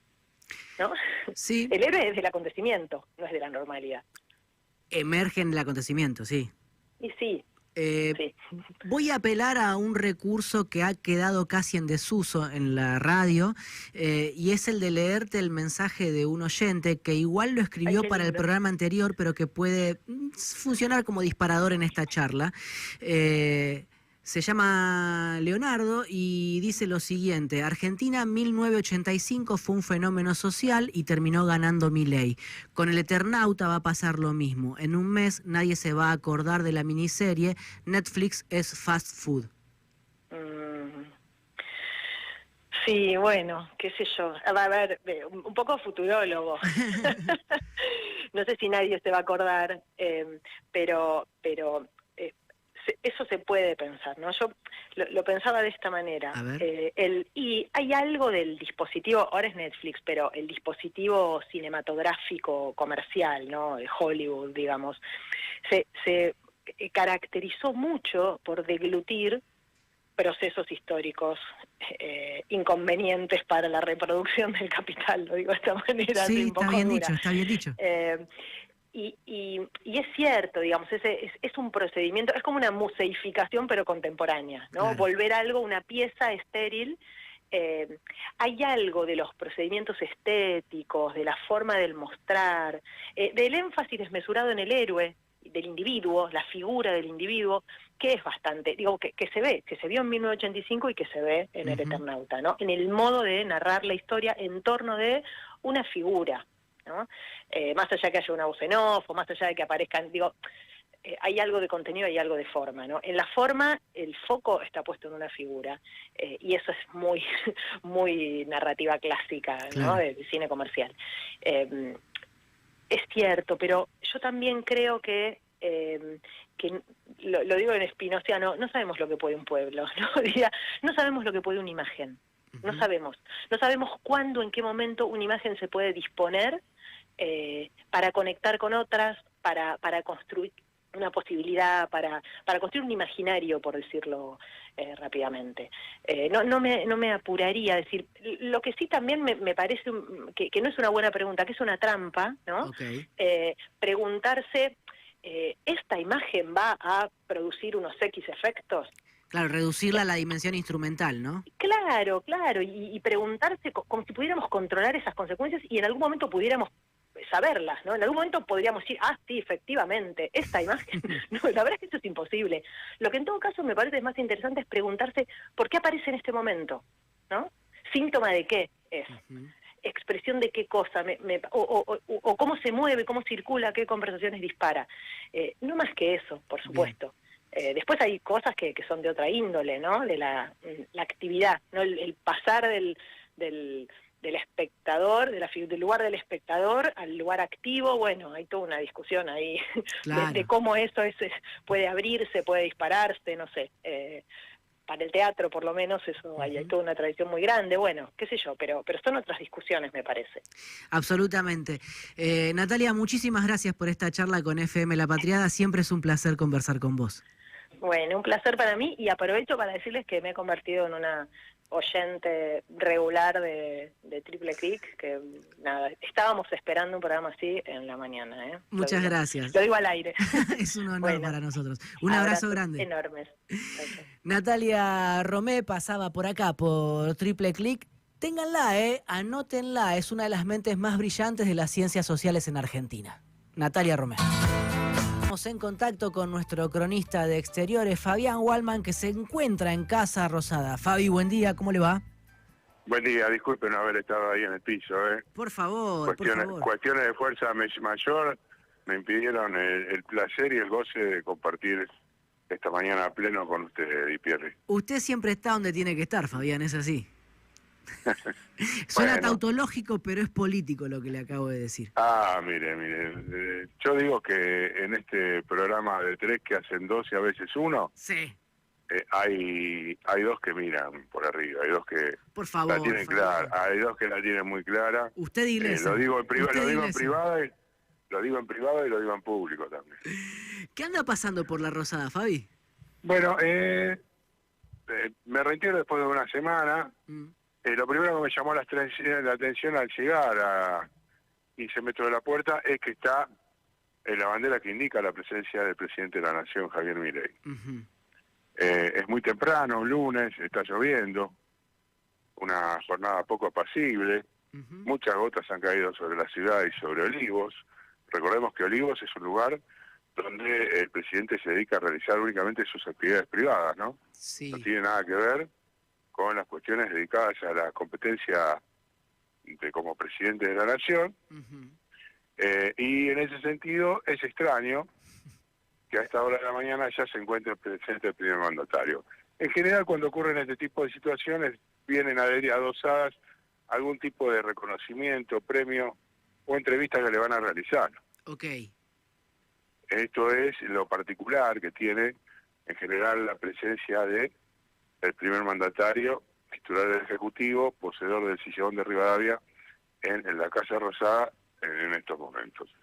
¿no? Sí. El héroe es del acontecimiento, no es de la normalidad. Emerge en el acontecimiento, sí. Y sí, sí. Voy a apelar a un recurso que ha quedado casi en desuso en la radio, y es el de leerte el mensaje de un oyente que igual lo Ay, escribió qué para el lindo. programa anterior, pero que puede funcionar como disparador en esta charla. Se llama Leonardo y dice lo siguiente: Argentina 1985 fue un fenómeno social y terminó ganando Milei. Con el Eternauta va a pasar lo mismo. En un mes nadie se va a acordar de la miniserie Netflix es fast food. Sí, bueno, qué sé yo. A ver, un poco futurólogo. No sé si nadie se va a acordar, pero eso se puede pensar, ¿no? Yo lo pensaba de esta manera. A ver. Y hay algo del dispositivo, ahora es Netflix, pero el dispositivo cinematográfico comercial, ¿no? De Hollywood, digamos, se caracterizó mucho por deglutir procesos históricos inconvenientes para la reproducción del capital, lo digo de esta manera. Sí, un poco está bien dura. dicho, está bien dicho. Y es cierto, digamos, es un procedimiento, es como una museificación pero contemporánea, ¿no? Claro. Volver algo, una pieza estéril. Hay algo de los procedimientos estéticos, de la forma del mostrar, del énfasis desmesurado en el héroe, del individuo, la figura del individuo, que es bastante, digo, que se vio en 1985 y que se ve en El Eternauta, ¿no? En el modo de narrar la historia en torno de una figura, ¿no? Más allá que haya una voz en off, o más allá de que aparezcan, digo, hay algo de contenido y algo de forma, ¿no? En la forma, el foco está puesto en una figura, y eso es muy, muy narrativa clásica, ¿no? Claro. Del cine comercial. Es cierto, pero yo también creo que lo digo en spinoziano, no sabemos lo que puede un pueblo, ¿no? Diría, no sabemos lo que puede una imagen, no sabemos cuándo, en qué momento una imagen se puede disponer para conectar con otras, para construir una posibilidad, para construir un imaginario, por decirlo rápidamente. No me apuraría a decir, lo que sí también me parece que no es una buena pregunta, que es una trampa, ¿no? Okay. Preguntarse, ¿esta imagen va a producir unos X efectos? Claro, reducirla a la dimensión instrumental, ¿no? Claro, y preguntarse como si pudiéramos controlar esas consecuencias y en algún momento pudiéramos saberlas, ¿no? En algún momento podríamos decir, sí, efectivamente, esta imagen, no, la verdad es que eso es imposible. Lo que en todo caso me parece más interesante es preguntarse por qué aparece en este momento, ¿no? Síntoma de qué es, expresión de qué cosa, o cómo se mueve, cómo circula, qué conversaciones dispara. No más que eso, por supuesto. Después hay cosas que son de otra índole, ¿no? De la actividad, ¿no? El pasar del espectador, del lugar del espectador al lugar activo. Bueno, hay toda una discusión ahí Claro. de cómo eso puede abrirse, puede dispararse, no sé. Para el teatro, por lo menos, eso hay toda una tradición muy grande, bueno, qué sé yo, pero son otras discusiones, me parece. Absolutamente. Natalia, muchísimas gracias por esta charla con FM La Patriada. Siempre es un placer conversar con vos. Bueno, un placer para mí, y aprovecho para decirles que me he convertido en una oyente regular de Triple Click, que nada, estábamos esperando un programa así en la mañana, ¿eh? Muchas gracias. Lo digo al aire. Es un honor para nosotros. Un abrazo grande. Enormes. Natalia Romé pasaba por acá, por Triple Click. Ténganla, anótenla. Es una de las mentes más brillantes de las ciencias sociales en Argentina. Natalia Romé. Estamos en contacto con nuestro cronista de exteriores, Fabián Wallman, que se encuentra en Casa Rosada. Fabi, buen día, ¿cómo le va? Buen día, disculpen no haber estado ahí en el piso. Por favor, Cuestiones de fuerza mayor me impidieron el placer y el goce de compartir esta mañana a pleno con usted, Di Pierri. Usted siempre está donde tiene que estar, Fabián, es así. Suena Bueno. tautológico, pero es político lo que le acabo de decir. Mire, yo digo que en este programa de 3 que hacen 2 y a veces 1, sí. Hay dos que miran por arriba, hay dos que por favor, la tienen clara, hay dos que la tienen muy clara. Usted Iglesia. Lo digo en privado, lo digo en privado y lo digo en público también. ¿Qué anda pasando por la Rosada, Fabi? Bueno, me retiro después de una semana. Lo primero que me llamó la atención al llegar a 15 metros de la puerta es que está la bandera que indica la presencia del presidente de la Nación, Javier Milei. Es muy temprano, lunes, está lloviendo, una jornada poco apacible, muchas gotas han caído sobre la ciudad y sobre Olivos. Recordemos que Olivos es un lugar donde el presidente se dedica a realizar únicamente sus actividades privadas, ¿no? Sí. No tiene nada que ver con las cuestiones dedicadas a la competencia como presidente de la Nación. Y en ese sentido es extraño que a esta hora de la mañana ya se encuentre presente el primer mandatario. En general, cuando ocurren este tipo de situaciones, vienen adosadas algún tipo de reconocimiento, premio o entrevista que le van a realizar. Ok. Esto es lo particular que tiene en general la presencia de el primer mandatario, titular del Ejecutivo, poseedor del sillón de Rivadavia en la Casa Rosada en estos momentos.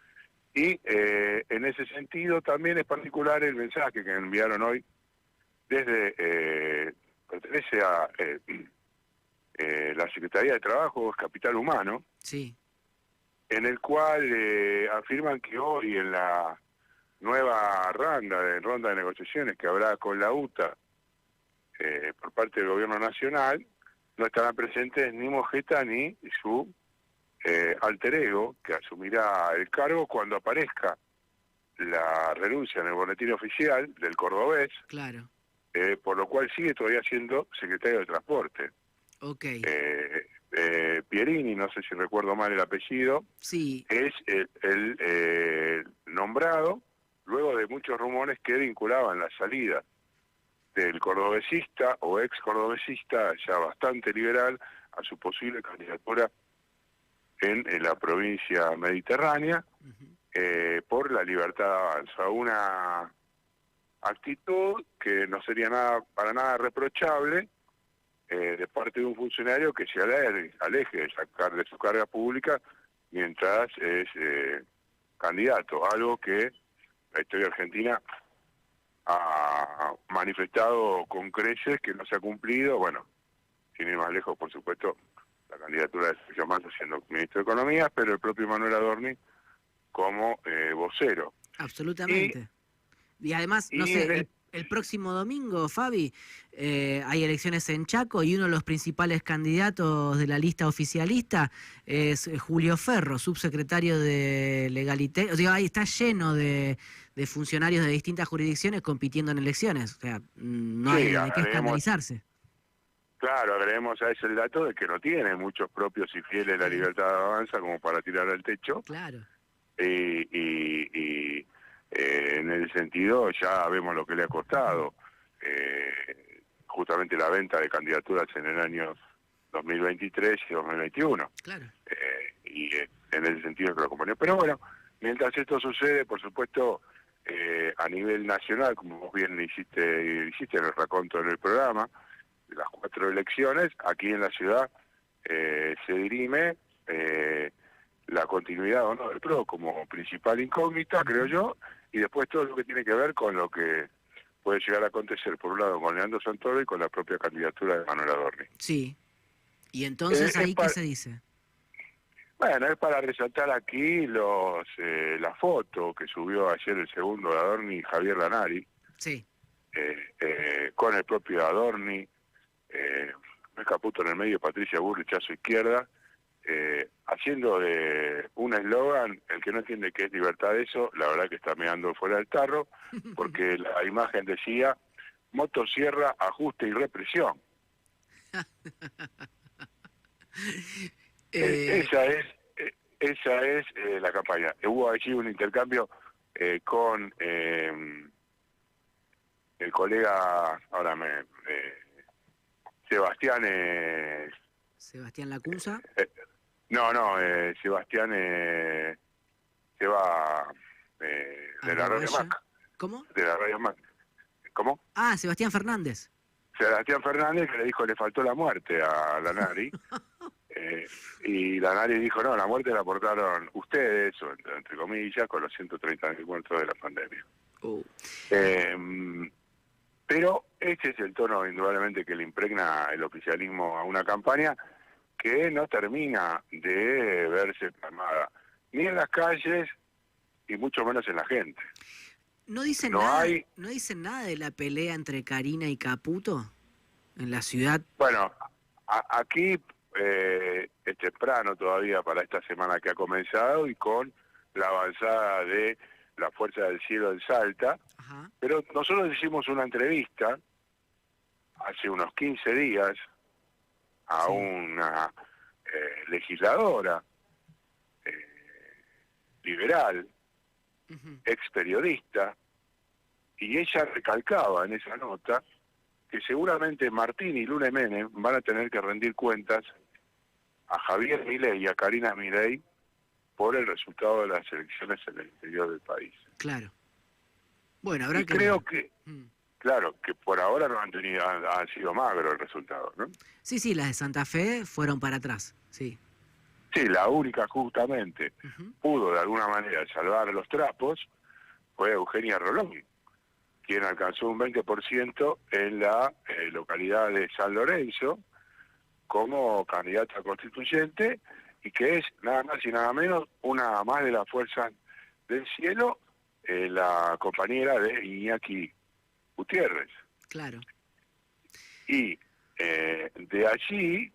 Y en ese sentido también es particular el mensaje que enviaron hoy desde, pertenece a la Secretaría de Trabajo, Capital Humano, sí, en el cual afirman que hoy en la nueva ronda de negociaciones que habrá con la UTA por parte del Gobierno Nacional, no estarán presentes ni Mojeta ni su alter ego, que asumirá el cargo cuando aparezca la renuncia en el boletín oficial del cordobés, claro. Por lo cual sigue todavía siendo secretario de Transporte. Ok. Pierini, no sé si recuerdo mal el apellido, Sí. es el nombrado luego de muchos rumores que vinculaban la salida del cordobesista o ex cordobesista, ya bastante liberal, a su posible candidatura en la provincia mediterránea, por la Libertad Avanza. Una actitud que no sería para nada reprochable de parte de un funcionario que se aleje de su carga pública mientras es candidato, algo que la historia argentina ha manifestado con creces que no se ha cumplido. Bueno, sin ir más lejos, por supuesto, la candidatura de Sergio Massa siendo ministro de Economía, pero el propio Manuel Adorni como vocero. Absolutamente. Y además, no sé, el próximo domingo, Fabi, hay elecciones en Chaco y uno de los principales candidatos de la lista oficialista es Julio Ferro, subsecretario de Legalité. O sea, ahí está lleno de funcionarios de distintas jurisdicciones compitiendo en elecciones. O sea, no hay de qué escandalizarse. Claro, agreguemos a eso el dato de que no tiene muchos propios y fieles la Libertad Avanza como para tirar al techo. Claro. Y en el sentido ya vemos lo que le ha costado justamente la venta de candidaturas en el año 2023 y 2021. Claro. Y en ese sentido que lo acompañó. Pero bueno, mientras esto sucede, por supuesto, a nivel nacional, como vos bien hiciste en el raconto en el programa, de las 4 elecciones, aquí en la ciudad se dirime la continuidad o no del PRO como principal incógnita, creo yo, y después todo lo que tiene que ver con lo que puede llegar a acontecer, por un lado, con Leandro Santoro y con la propia candidatura de Manuel Adorni. Sí. ¿Y entonces ahí qué se dice? Bueno, es para resaltar aquí la foto que subió ayer el segundo de Adorni, Javier Lanari, sí, con el propio Adorni, Caputo en el medio, Patricia Burrich a su izquierda, haciendo de un eslogan, el que no entiende qué es libertad de eso, la verdad que está meando fuera del tarro, porque la imagen decía, motosierra, ajuste y represión. Esa es la campaña. Hubo allí un intercambio con el colega, ahora Sebastián Lacunza. Sebastián Seba de la Radio Mac. ¿Cómo? De la Radio Mac. ¿Cómo? Ah, Sebastián Fernández. Sebastián Fernández, que le dijo le faltó la muerte a Lanari. Y Lanari dijo, no, la muerte la aportaron ustedes, o entre comillas, con los 130.000 muertos de la pandemia. Pero ese es el tono indudablemente que le impregna el oficialismo a una campaña que no termina de verse plasmada ni en las calles y mucho menos en la gente. ¿No dicen No nada, hay... no dicen nada de la pelea entre Karina y Caputo en la ciudad? Bueno, aquí es temprano todavía para esta semana que ha comenzado y con la avanzada de la Fuerza del Cielo en Salta, Ajá. pero nosotros hicimos una entrevista hace unos 15 días a Sí. una legisladora liberal, Ujú. ex periodista, y ella recalcaba en esa nota que seguramente Martín y Lula Menem van a tener que rendir cuentas a Javier Milei y a Karina Milei por el resultado de las elecciones en el interior del país. Claro. Bueno, habrá Y que creo ver. que, Mm. claro, que por ahora no han tenido, ha sido magro el resultado, ¿no? Sí, sí, las de Santa Fe fueron para atrás, sí. Sí, la única justamente Ujú. pudo de alguna manera salvar los trapos fue Eugenia Rolón, quien alcanzó un 20% en la localidad de San Lorenzo como candidata constituyente y que es nada más y nada menos una más de las fuerzas del cielo, la compañera de Iñaki Gutiérrez. Claro. Y de allí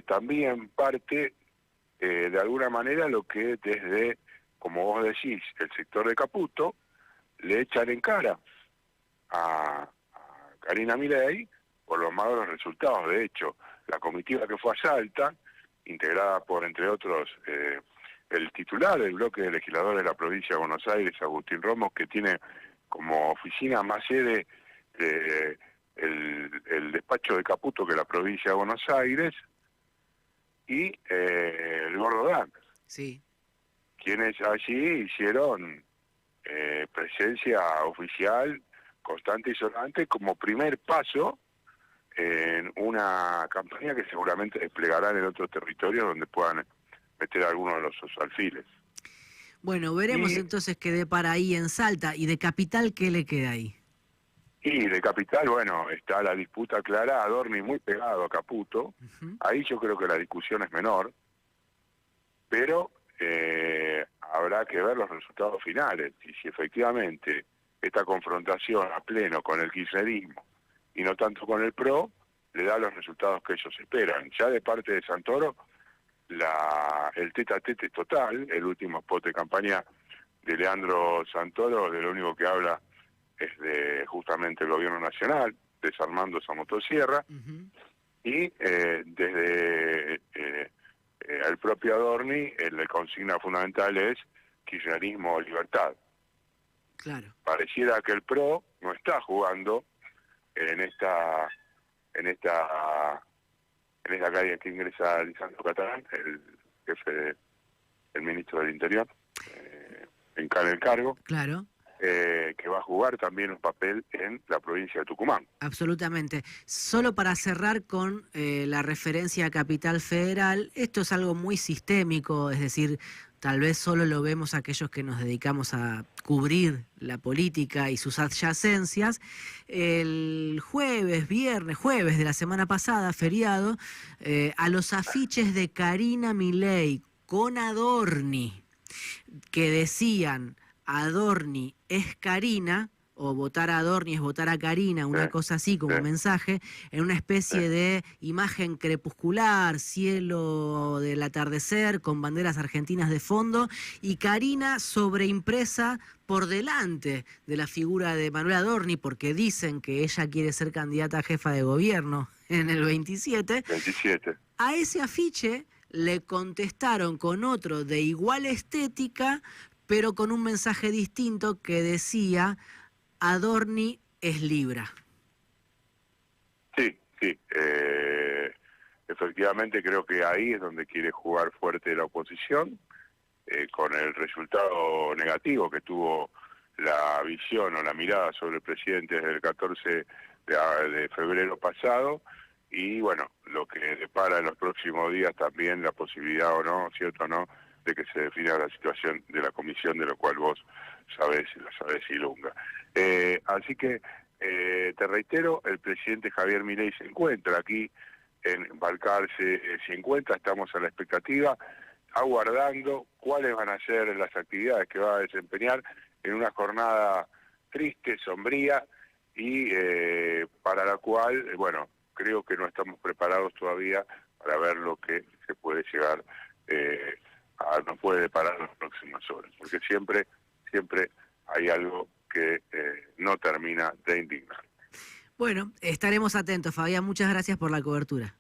también parte de alguna manera lo que desde, como vos decís, el sector de Caputo, le echan en cara a Karina Milei por los magros resultados. De hecho, la comitiva que fue a Salta, integrada por, entre otros, el titular del bloque de legisladores de la provincia de Buenos Aires, Agustín Ramos, que tiene como oficina más sede el despacho de Caputo que la provincia de Buenos Aires, y el Gordo Dan, Sí. quienes allí hicieron presencia oficial constante y sonante como primer paso en una campaña que seguramente desplegarán en otros territorios donde puedan meter algunos de los alfiles. Bueno, veremos Y, entonces qué depara ahí en Salta. ¿Y de Capital qué le queda ahí? y de Capital, bueno, está la disputa clara, Adorni muy pegado a Caputo. Ujú. Ahí yo creo que la discusión es menor, pero habrá que ver los resultados finales y si efectivamente esta confrontación a pleno con el kirchnerismo y no tanto con el PRO le da los resultados que ellos esperan. Ya de parte de Santoro, el tete a tete total, el último spot de campaña de Leandro Santoro, de lo único que habla es de justamente el gobierno nacional, desarmando esa motosierra, Ujú. y desde el propio Adorni, la consigna fundamental es kirchnerismo o libertad. Claro. Pareciera que el PRO no está jugando en esta calle que ingresa Lisandro Catalán, el jefe el ministro del Interior, en el cargo, Claro. que va a jugar también un papel en la provincia de Tucumán. Absolutamente. Solo para cerrar con la referencia a Capital Federal, esto es algo muy sistémico, es decir, tal vez solo lo vemos aquellos que nos dedicamos a cubrir la política y sus adyacencias. El jueves de la semana pasada, feriado, a los afiches de Karina Milei con Adorni, que decían Adorni es Karina, o votar a Adorni es votar a Karina, una Sí, cosa así como sí, mensaje, en una especie sí. de imagen crepuscular, cielo del atardecer, con banderas argentinas de fondo, y Karina sobreimpresa por delante de la figura de Manuel Adorni, porque dicen que ella quiere ser candidata a jefa de gobierno en el 27. 27. A ese afiche le contestaron con otro de igual estética, pero con un mensaje distinto que decía Adorni es Libra. Sí, sí. Efectivamente creo que ahí es donde quiere jugar fuerte la oposición, con el resultado negativo que tuvo la visión o la mirada sobre el presidente desde el 14 de febrero pasado, y bueno, lo que depara en los próximos días también la posibilidad o no, cierto o no, de que se defina la situación de la comisión, de lo cual vos sabés, lo sabés, Ilunga. Así que te reitero, el presidente Javier Milei se encuentra aquí en Balcarce, se encuentra, estamos a la expectativa, aguardando cuáles van a ser las actividades que va a desempeñar en una jornada triste, sombría, y para la cual, bueno, creo que no estamos preparados todavía para ver lo que se puede llegar nos puede deparar en las próximas horas, porque siempre hay algo que no termina de indignar. Bueno, estaremos atentos, Fabián. Muchas gracias por la cobertura.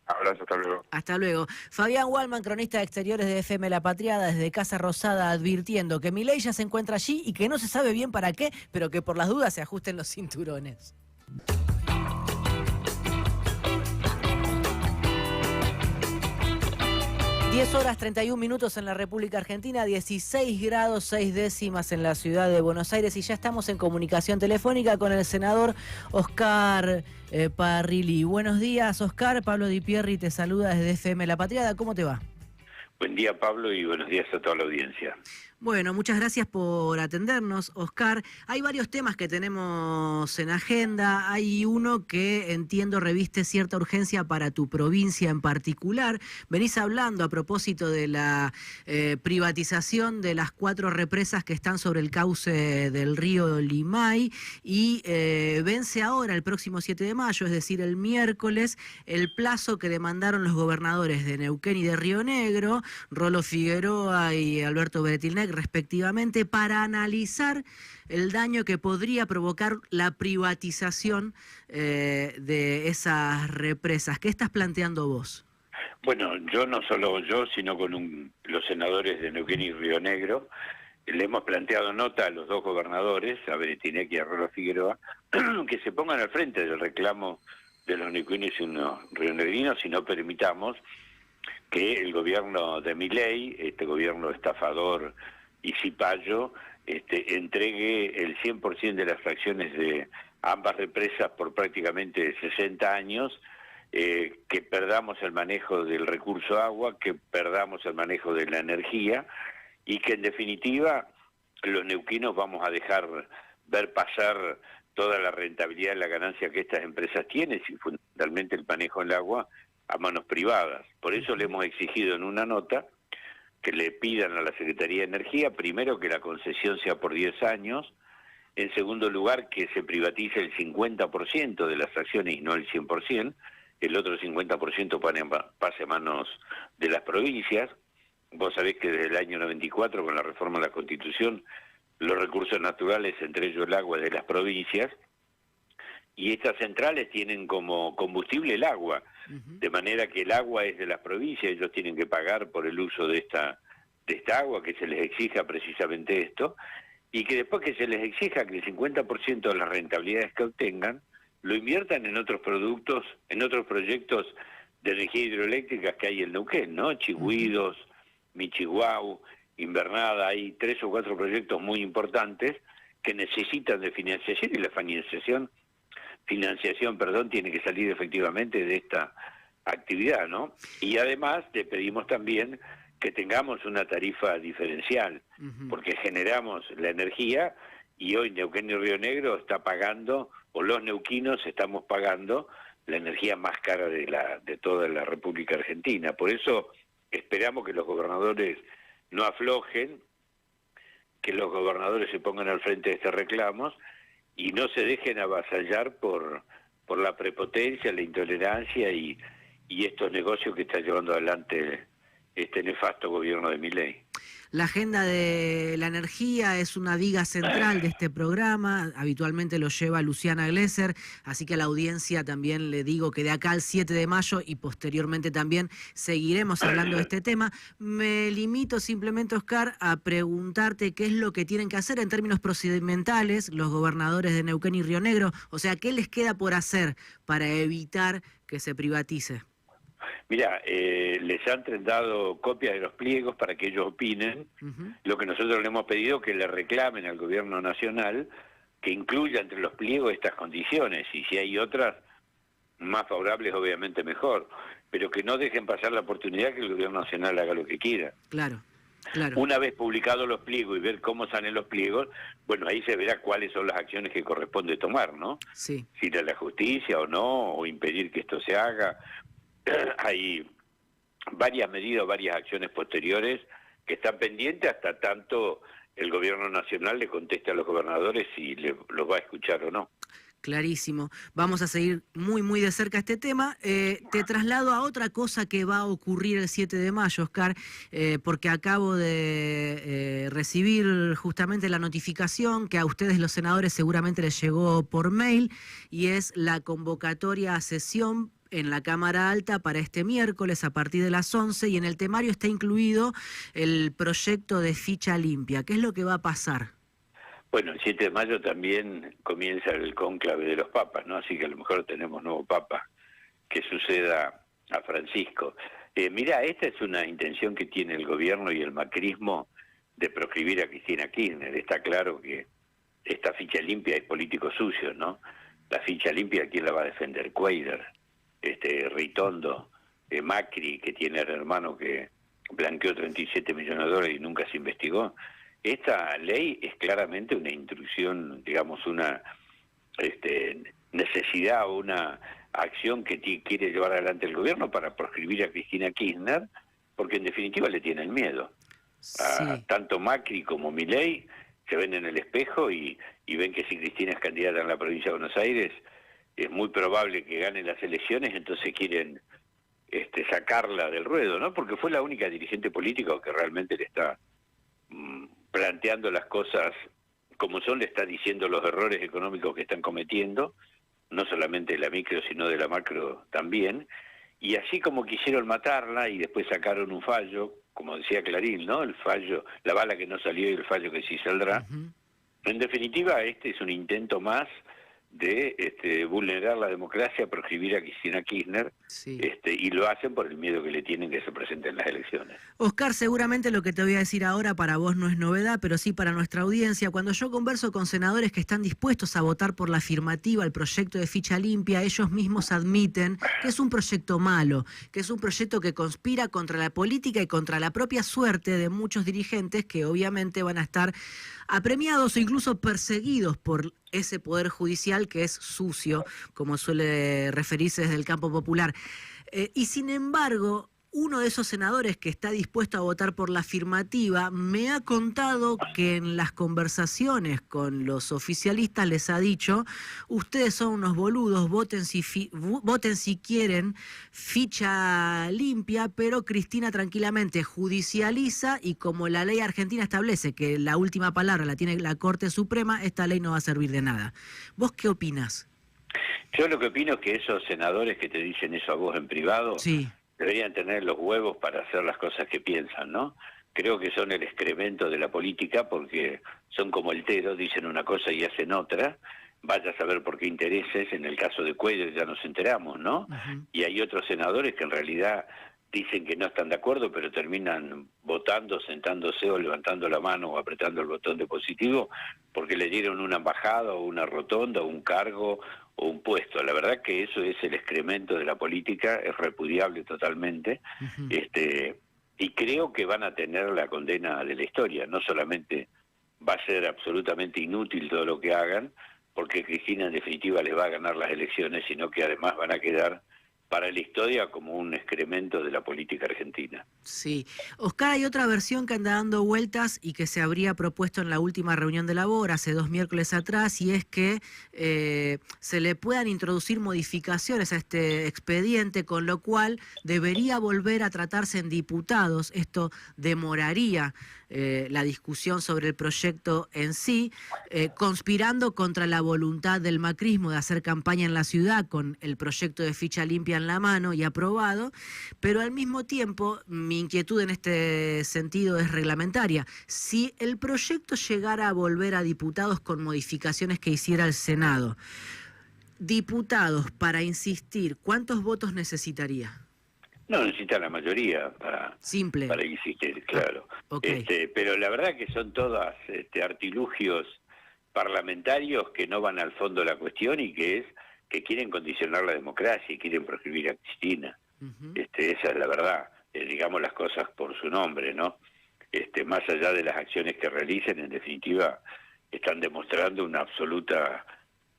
Abrazo, hasta luego. Hasta luego. Fabián Wallman, cronista de exteriores de FM La Patriada, desde Casa Rosada, advirtiendo que Milei ya se encuentra allí y que no se sabe bien para qué, pero que por las dudas se ajusten los cinturones. 10 horas 31 minutos en la República Argentina, 16 grados 6 décimas en la ciudad de Buenos Aires, y ya estamos en comunicación telefónica con el senador Oscar Parrilli. Buenos días, Oscar. Pablo Di Pierri te saluda desde FM La Patriada. ¿Cómo te va? Buen día, Pablo, y buenos días a toda la audiencia. Bueno, muchas gracias por atendernos, Oscar. Hay varios temas que tenemos en agenda. Hay uno que entiendo reviste cierta urgencia para tu provincia en particular. Venís hablando a propósito de la privatización de las 4 represas que están sobre el cauce del río Limay, y vence ahora el próximo 7 de mayo, es decir, el miércoles, el plazo que demandaron los gobernadores de Neuquén y de Río Negro, Rolo Figueroa y Alberto Beretilnec, respectivamente, para analizar el daño que podría provocar la privatización de esas represas. ¿Qué estás planteando vos? Bueno, yo no solo yo, sino con los senadores de Neuquén y Río Negro, le hemos planteado nota a los 2 gobernadores, a Beretilnec y a Rolo Figueroa, que se pongan al frente del reclamo de los neuquinos y los rionegrinos, y no permitamos que el gobierno de Milei, este gobierno estafador y cipayo, entregue el 100% de las fracciones de ambas represas por prácticamente 60 años, que perdamos el manejo del recurso agua, que perdamos el manejo de la energía, y que en definitiva los neuquinos vamos a dejar ver pasar toda la rentabilidad y la ganancia que estas empresas tienen, y fundamentalmente el manejo del agua, a manos privadas. Por eso le hemos exigido en una nota que le pidan a la Secretaría de Energía, primero, que la concesión sea por 10 años, en segundo lugar, que se privatice el 50% de las acciones y no el 100%, el otro 50% pase a manos de las provincias. Vos sabés que desde el año 94, con la reforma de la Constitución, los recursos naturales, entre ellos el agua, es de las provincias, y estas centrales tienen como combustible el agua, de manera que el agua es de las provincias, ellos tienen que pagar por el uso de esta agua, que se les exija precisamente esto, y que después que se les exija que el 50% de las rentabilidades que obtengan lo inviertan en otros productos, en otros proyectos de energía hidroeléctrica que hay en Neuquén, ¿no? Chigüidos, Michiguau, Invernada, hay 3 o 4 proyectos muy importantes que necesitan de financiación, y la financiación, tiene que salir efectivamente de esta actividad, ¿no? Y además le pedimos también que tengamos una tarifa diferencial, porque generamos la energía, y hoy Neuquén y Río Negro está pagando, o los neuquinos estamos pagando, la energía más cara de toda la República Argentina. Por eso esperamos que los gobernadores no aflojen, que los gobernadores se pongan al frente de estos reclamos y no se dejen avasallar por la prepotencia, la intolerancia y estos negocios que está llevando adelante este nefasto gobierno de Milei. La agenda de la energía es una viga central de este programa, habitualmente lo lleva Luciana Glesser, así que a la audiencia también le digo que de acá al 7 de mayo y posteriormente también seguiremos hablando de este tema. Me limito simplemente, Oscar, a preguntarte qué es lo que tienen que hacer en términos procedimentales los gobernadores de Neuquén y Río Negro, o sea, ¿qué les queda por hacer para evitar que se privatice? Mira, les han dado copias de los pliegos para que ellos opinen. Lo que nosotros le hemos pedido que le reclamen al gobierno nacional que incluya entre los pliegos estas condiciones, y si hay otras más favorables, obviamente mejor, pero que no dejen pasar la oportunidad que el gobierno nacional haga lo que quiera. Claro. Claro. Una vez publicados los pliegos y ver cómo salen los pliegos, bueno, ahí se verá cuáles son las acciones que corresponde tomar, ¿no? Sí. Si ir a la justicia o no, o impedir que esto se haga. Hay varias medidas, varias acciones posteriores que están pendientes hasta tanto el gobierno nacional le conteste a los gobernadores si los va a escuchar o no. Clarísimo. Vamos a seguir muy de cerca este tema. Te traslado a otra cosa que va a ocurrir el 7 de mayo, Oscar, porque acabo de recibir justamente la notificación que a ustedes los senadores seguramente les llegó por mail, y es la convocatoria a sesión en la Cámara Alta para este miércoles a partir de las 11, y en el temario está incluido el proyecto de ficha limpia. ¿Qué es lo que va a pasar? Bueno, el 7 de mayo también comienza el cónclave de los papas, ¿no? Así que a lo mejor tenemos nuevo papa, que suceda a Francisco. Mira, esta es una intención que tiene el gobierno y el macrismo de proscribir a Cristina Kirchner. Está claro que esta ficha limpia es político sucio, ¿no? La ficha limpia, ¿quién la va a defender? Cuadra, Ritondo, Macri, que tiene el hermano que blanqueó 37 millones de dólares y nunca se investigó. Esta ley es claramente una intrusión, digamos, una necesidad o una acción que quiere llevar adelante el gobierno para proscribir a Cristina Kirchner, porque en definitiva le tienen miedo. Sí. Tanto Macri como Milei se ven en el espejo y ven que si Cristina es candidata en la provincia de Buenos Aires, es muy probable que gane las elecciones, entonces quieren sacarla del ruedo, ¿no? Porque fue la única dirigente política que realmente le está planteando las cosas como son, le está diciendo los errores económicos que están cometiendo, no solamente de la micro, sino de la macro también, y así como quisieron matarla y después sacaron un fallo, como decía Clarín, ¿no? El fallo, la bala que no salió y el fallo que sí saldrá. En definitiva, este es un intento más de vulnerar la democracia, proscribir a Cristina Kirchner, Sí. Y lo hacen por el miedo que le tienen que se presenten las elecciones. Oscar, seguramente lo que te voy a decir ahora para vos no es novedad, pero sí para nuestra audiencia. Cuando yo converso con senadores que están dispuestos a votar por la afirmativa al proyecto de ficha limpia, ellos mismos admiten que es un proyecto malo, que es un proyecto que conspira contra la política y contra la propia suerte de muchos dirigentes que obviamente van a estar apremiados o incluso perseguidos por ese poder judicial que es sucio, como suele referirse desde el campo popular. Y sin embargo, uno de esos senadores que está dispuesto a votar por la afirmativa me ha contado que en las conversaciones con los oficialistas les ha dicho: ustedes son unos boludos, voten si quieren ficha limpia, pero Cristina tranquilamente judicializa, y como la ley argentina establece que la última palabra la tiene la Corte Suprema, esta ley no va a servir de nada. ¿Vos qué opinás? Yo lo que opino es que esos senadores que te dicen eso a vos en privado, Sí. deberían tener los huevos para hacer las cosas que piensan, ¿no? Creo que son el excremento de la política porque son como el Tero, dicen una cosa y hacen otra. Vaya a saber por qué intereses, en el caso de Cuellar ya nos enteramos, ¿no? Y hay otros senadores que en realidad dicen que no están de acuerdo, pero terminan votando, sentándose o levantando la mano o apretando el botón de positivo porque le dieron una embajada o una rotonda o un cargo o un puesto. La verdad que eso es el excremento de la política, es repudiable totalmente, y creo que van a tener la condena de la historia. No solamente va a ser absolutamente inútil todo lo que hagan, porque Cristina en definitiva les va a ganar las elecciones, sino que además van a quedar para la historia como un excremento de la política argentina. Sí. Oscar, hay otra versión que anda dando vueltas y que se habría propuesto en la última reunión de labor hace 2 miércoles atrás, y es que se le puedan introducir modificaciones a este expediente, con lo cual debería volver a tratarse en diputados. Esto demoraría la discusión sobre el proyecto en sí, conspirando contra la voluntad del macrismo de hacer campaña en la ciudad con el proyecto de ficha limpia en la mano y aprobado, pero al mismo tiempo mi inquietud en este sentido es reglamentaria. Si el proyecto llegara a volver a diputados con modificaciones que hiciera el Senado, diputados, para insistir, ¿cuántos votos necesitaría? No necesita la mayoría para insistir, claro. Okay. Pero la verdad que son todas artilugios parlamentarios que no van al fondo de la cuestión y que es que quieren condicionar la democracia y quieren proscribir a Cristina. Esa es la verdad, digamos las cosas por su nombre, ¿no? más allá de las acciones que realicen, en definitiva, están demostrando una absoluta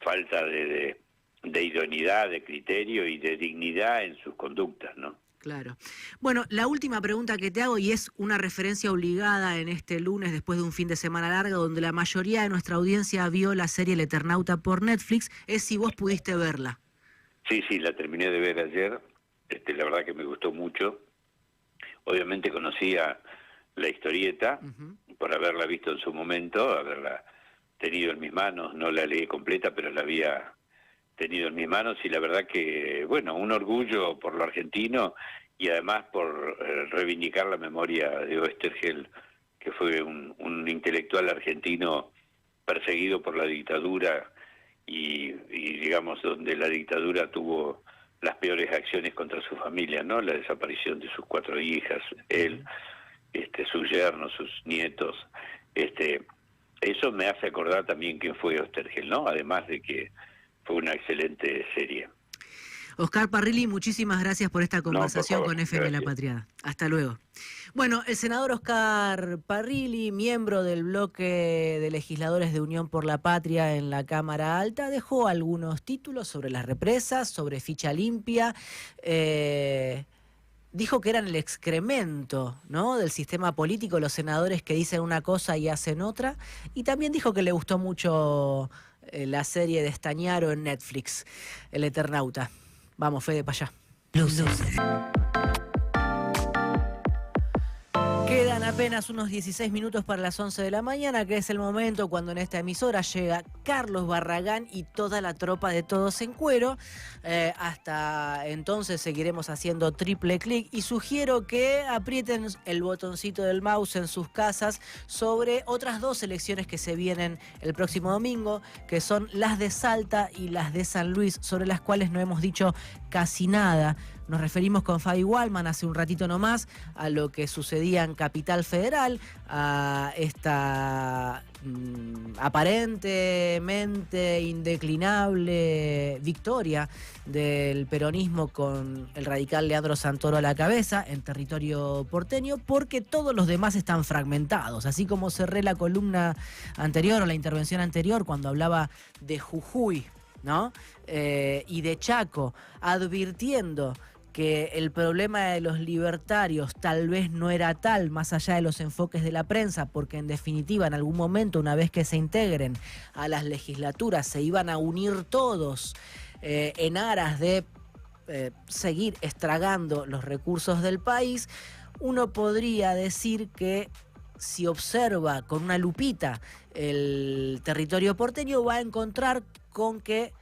falta de idoneidad, de criterio y de dignidad en sus conductas, ¿no? Claro. Bueno, la última pregunta que te hago, y es una referencia obligada en este lunes después de un fin de semana largo donde la mayoría de nuestra audiencia vio la serie El Eternauta por Netflix, es si vos pudiste verla. Sí, la terminé de ver ayer. La verdad que me gustó mucho. Obviamente conocía la historieta por haberla visto en su momento, haberla tenido en mis manos. No la leí completa, pero la había tenido en mis manos, y la verdad que, bueno, un orgullo por lo argentino y además por reivindicar la memoria de Oesterheld, que fue un intelectual argentino perseguido por la dictadura y digamos, donde la dictadura tuvo las peores acciones contra su familia, ¿no? La desaparición de sus 4 hijas, él, sus yernos, sus nietos. Eso me hace acordar también quién fue Oesterheld, ¿no? Además de que fue una excelente serie. Oscar Parrilli, muchísimas gracias por esta conversación por favor, con FM gracias. La Patriada. Hasta luego. Bueno, el senador Oscar Parrilli, miembro del bloque de legisladores de Unión por la Patria en la Cámara Alta, dejó algunos títulos sobre las represas, sobre ficha limpia. Dijo que eran el excremento, ¿no?, del sistema político, los senadores que dicen una cosa y hacen otra. Y también dijo que le gustó mucho la serie de Stañaro en Netflix, El Eternauta. Vamos, Fede, para allá. Luces. Quedan apenas unos 16 minutos para las 11 de la mañana, que es el momento cuando en esta emisora llega Carlos Barragán y toda la tropa de Todos en Cuero. Hasta entonces seguiremos haciendo triple clic y sugiero que aprieten el botoncito del mouse en sus casas sobre otras 2 elecciones que se vienen el próximo domingo, que son las de Salta y las de San Luis, sobre las cuales no hemos dicho casi nada. Nos referimos con Fabi Wallman hace un ratito nomás a lo que sucedía en Capital Federal, a esta aparentemente indeclinable victoria del peronismo con el radical Leandro Santoro a la cabeza en territorio porteño, porque todos los demás están fragmentados. Así como cerré la columna anterior o la intervención anterior cuando hablaba de Jujuy, ¿no? Y de Chaco, advirtiendo que el problema de los libertarios tal vez no era tal, más allá de los enfoques de la prensa, porque en definitiva en algún momento, una vez que se integren a las legislaturas, se iban a unir todos en aras de seguir estragando los recursos del país. Uno podría decir que si observa con una lupita el territorio porteño, va a encontrar con que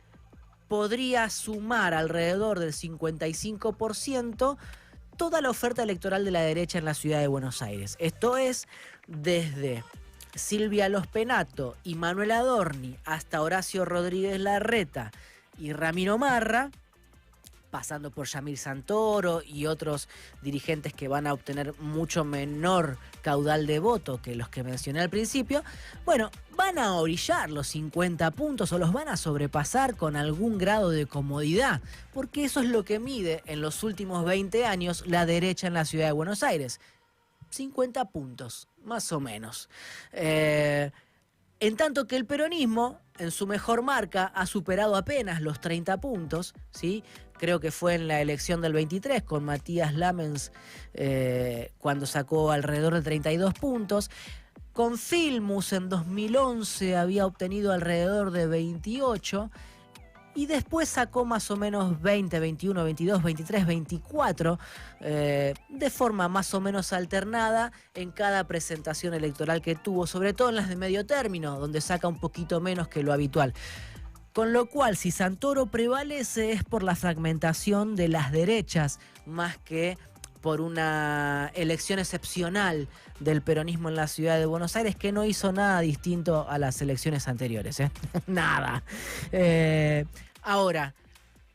podría sumar alrededor del 55% toda la oferta electoral de la derecha en la ciudad de Buenos Aires. Esto es, desde Silvia Lospenato y Manuel Adorni hasta Horacio Rodríguez Larreta y Ramiro Marra, pasando por Yamil Santoro y otros dirigentes que van a obtener mucho menor caudal de voto que los que mencioné al principio. Bueno, van a orillar los 50 puntos o los van a sobrepasar con algún grado de comodidad, porque eso es lo que mide en los últimos 20 años la derecha en la ciudad de Buenos Aires. 50 puntos, más o menos. En tanto que el peronismo, en su mejor marca, ha superado apenas los 30 puntos, ¿sí? Creo que fue en la elección del 23 con Matías Lamens, cuando sacó alrededor de 32 puntos. Con Filmus en 2011 había obtenido alrededor de 28. Y después sacó más o menos 20, 21, 22, 23, 24, de forma más o menos alternada en cada presentación electoral que tuvo, sobre todo en las de medio término, donde saca un poquito menos que lo habitual. Con lo cual, si Santoro prevalece, es por la fragmentación de las derechas, más que por una elección excepcional del peronismo en la ciudad de Buenos Aires, que no hizo nada distinto a las elecciones anteriores, ¿eh? Nada. Ahora,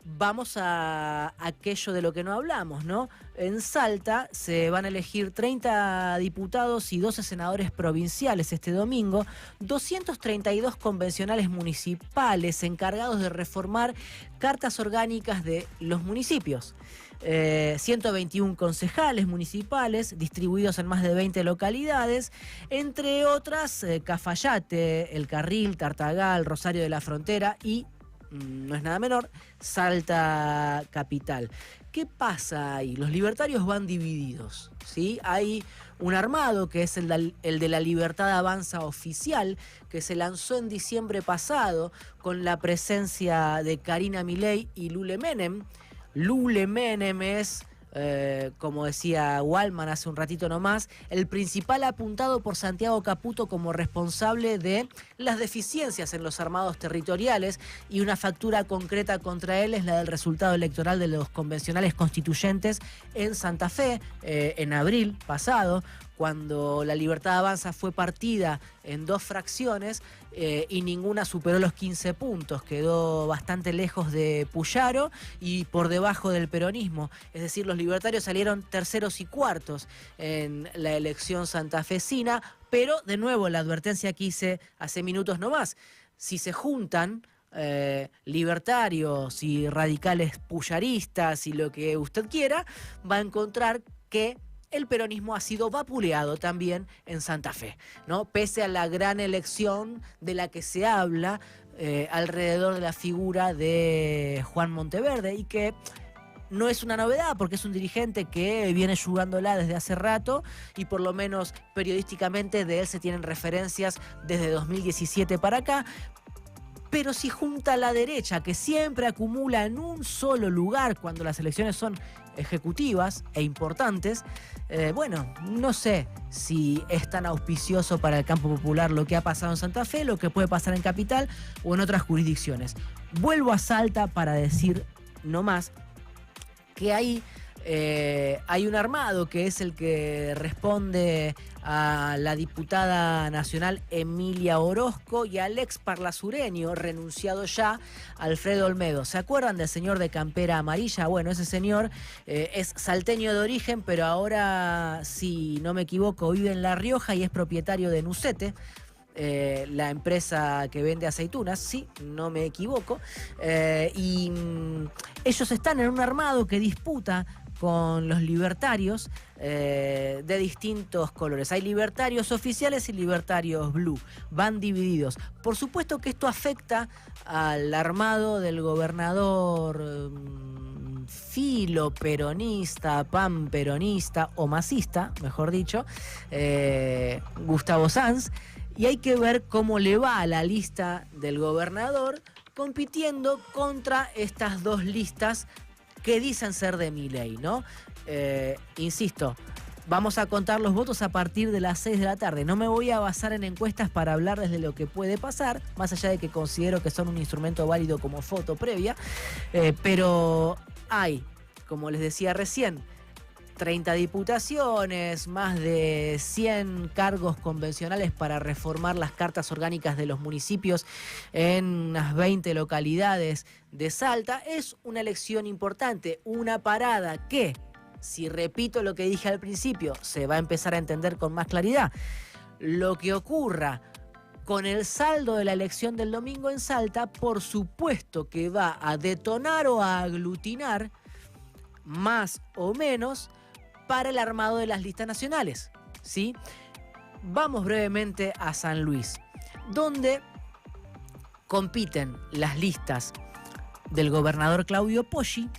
vamos a aquello de lo que no hablamos, ¿no? En Salta se van a elegir 30 diputados y 12 senadores provinciales este domingo, 232 convencionales municipales encargados de reformar cartas orgánicas de los municipios. 121 concejales municipales distribuidos en más de 20 localidades, entre otras Cafayate, El Carril, Tartagal, Rosario de la Frontera y, no es nada menor, Salta Capital. ¿Qué pasa ahí? Los libertarios van divididos, ¿sí? Hay un armado que es el de la Libertad Avanza Oficial, que se lanzó en diciembre pasado con la presencia de Karina Milei y Lule Menem. Lule Menem es, como decía Waldman hace un ratito nomás, el principal apuntado por Santiago Caputo como responsable de las deficiencias en los armados territoriales, y una factura concreta contra él es la del resultado electoral de los convencionales constituyentes en Santa Fe en abril pasado, cuando la Libertad Avanza fue partida en 2 fracciones y ninguna superó los 15 puntos. Quedó bastante lejos de Puyaro y por debajo del peronismo. Es decir, los libertarios salieron terceros y cuartos en la elección santafesina, pero de nuevo la advertencia que hice hace minutos nomás. Si se juntan libertarios y radicales puyaristas y lo que usted quiera, va a encontrar que el peronismo ha sido vapuleado también en Santa Fe, ¿no? Pese a la gran elección de la que se habla alrededor de la figura de Juan Monteverde, y que no es una novedad porque es un dirigente que viene jugándola desde hace rato, y por lo menos periodísticamente de él se tienen referencias desde 2017 para acá. Pero si junta a la derecha, que siempre acumula en un solo lugar cuando las elecciones son ejecutivas e importantes, bueno, no sé si es tan auspicioso para el campo popular lo que ha pasado en Santa Fe, lo que puede pasar en Capital o en otras jurisdicciones. Vuelvo a Salta para decir nomás que ahí hay un armado que es el que responde a la diputada nacional Emilia Orozco y al ex parlasureño, renunciado ya, Alfredo Olmedo. ¿Se acuerdan del señor de campera amarilla? Bueno, ese señor es salteño de origen, pero ahora, si no me equivoco, vive en La Rioja y es propietario de Nucete, la empresa que vende aceitunas, sí, no me equivoco. Y ellos están en un armado que disputa con los libertarios de distintos colores. Hay libertarios oficiales y libertarios blue. Van divididos. Por supuesto que esto afecta al armado del gobernador filo peronista, pan peronista o masista, mejor dicho, Gustavo Sanz. Y hay que ver cómo le va a la lista del gobernador compitiendo contra estas 2 listas que dicen ser de Milei, ¿no? Insisto, vamos a contar los votos a partir de las 6 de la tarde. No me voy a basar en encuestas para hablarles de lo que puede pasar, más allá de que considero que son un instrumento válido como foto previa, pero hay, como les decía recién, 30 diputaciones, más de 100 cargos convencionales para reformar las cartas orgánicas de los municipios en unas 20 localidades de Salta. Es una elección importante, una parada que, si repito lo que dije al principio, se va a empezar a entender con más claridad. Lo que ocurra con el saldo de la elección del domingo en Salta, por supuesto que va a detonar o a aglutinar más o menos para el armado de las listas nacionales, ¿sí? Vamos brevemente a San Luis, donde compiten las listas del gobernador Claudio Poggi,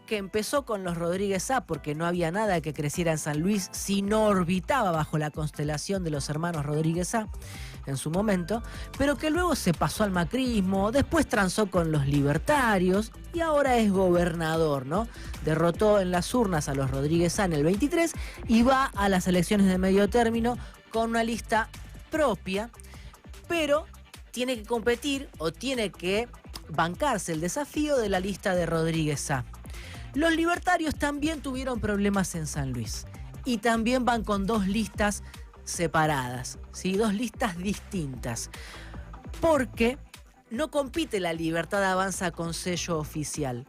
que empezó con los Rodríguez A porque no había nada que creciera en San Luis si no orbitaba bajo la constelación de los hermanos Rodríguez A en su momento, pero que luego se pasó al macrismo, después transó con los libertarios y ahora es gobernador, ¿no? Derrotó en las urnas a los Rodríguez A en el 23 y va a las elecciones de medio término con una lista propia, pero tiene que competir o tiene que bancarse el desafío de la lista de Rodríguez A. Los libertarios también tuvieron problemas en San Luis y también van con 2 listas separadas, ¿sí? 2 listas distintas, porque no compite la Libertad Avanza con sello oficial.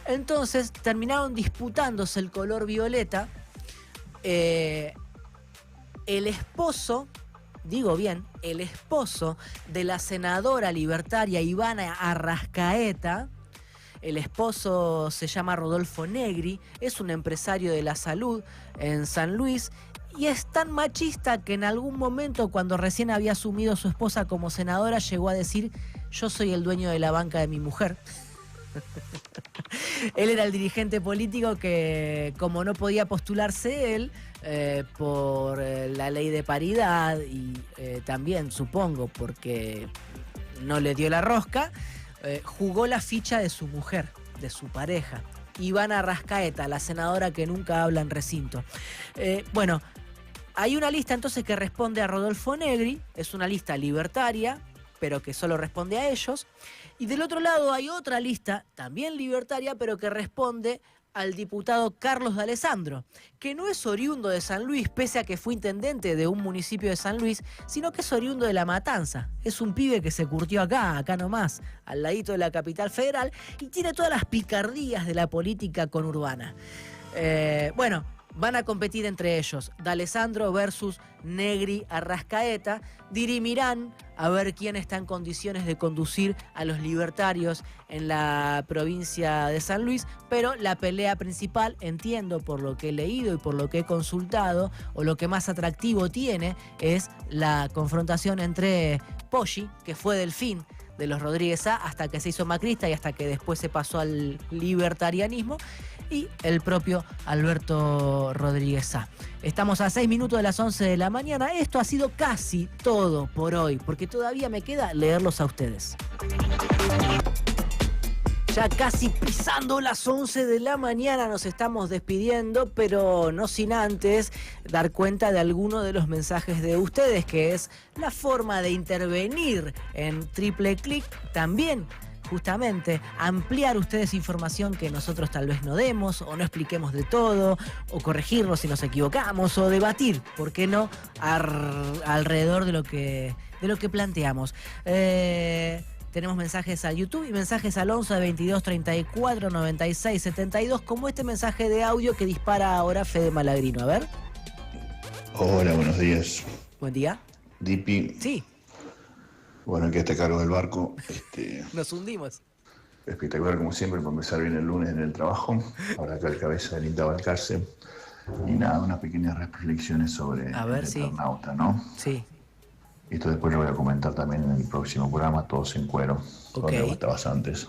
Entonces terminaron disputándose el color violeta. El esposo, digo bien, el esposo de la senadora libertaria Ivana Arrascaeta, el esposo se llama Rodolfo Negri, es un empresario de la salud en San Luis y es tan machista que en algún momento, cuando recién había asumido a su esposa como senadora, llegó a decir: yo soy el dueño de la banca de mi mujer. Él era el dirigente político que, como no podía postularse él por la ley de paridad y también, supongo, porque no le dio la rosca, jugó la ficha de su mujer, de su pareja, Ivana Arrascaeta, la senadora que nunca habla en recinto. Bueno, hay una lista entonces que responde a Rodolfo Negri, es una lista libertaria, pero que solo responde a ellos. Y del otro lado hay otra lista, también libertaria, pero que responde al diputado Carlos D'Alessandro, que no es oriundo de San Luis, pese a que fue intendente de un municipio de San Luis, sino que es oriundo de La Matanza. Es un pibe que se curtió acá nomás, al ladito de la capital federal, y tiene todas las picardías de la política conurbana. Bueno, van a competir entre ellos, D'Alessandro versus Negri Arrascaeta. Dirimirán a ver quién está en condiciones de conducir a los libertarios en la provincia de San Luis, pero la pelea principal, entiendo por lo que he leído y por lo que he consultado, o lo que más atractivo tiene, es la confrontación entre Poggi, que fue delfín de los Rodríguez A hasta que se hizo macrista y hasta que después se pasó al libertarianismo, y el propio Alberto Rodríguez A. Estamos a 6 minutos de las 11 de la mañana. Esto ha sido casi todo por hoy, porque todavía me queda leerlos a ustedes. Ya casi pisando las 11 de la mañana nos estamos despidiendo, pero no sin antes dar cuenta de alguno de los mensajes de ustedes, que es la forma de intervenir en Triple Click. También, justamente, ampliar ustedes información que nosotros tal vez no demos o no expliquemos de todo, o corregirnos si nos equivocamos, o debatir, ¿por qué no?, alrededor de lo que planteamos. Tenemos mensajes a YouTube y mensajes al 11 22 34 96 72, como este mensaje de audio que dispara ahora Fede Malagrino. A ver. Hola, buenos días. Buen día. Dipi. Sí. Bueno, aquí está a cargo del barco. Nos hundimos. Espectacular como siempre, para empezar bien el lunes en el trabajo. Ahora acá el cabeza del Inta Balcarce. Y nada, unas pequeñas reflexiones sobre a ver, el sí. Eternauta, ¿no? Sí. Esto después lo voy a comentar también en el próximo programa, Todos en Cuero, donde vos estabas antes.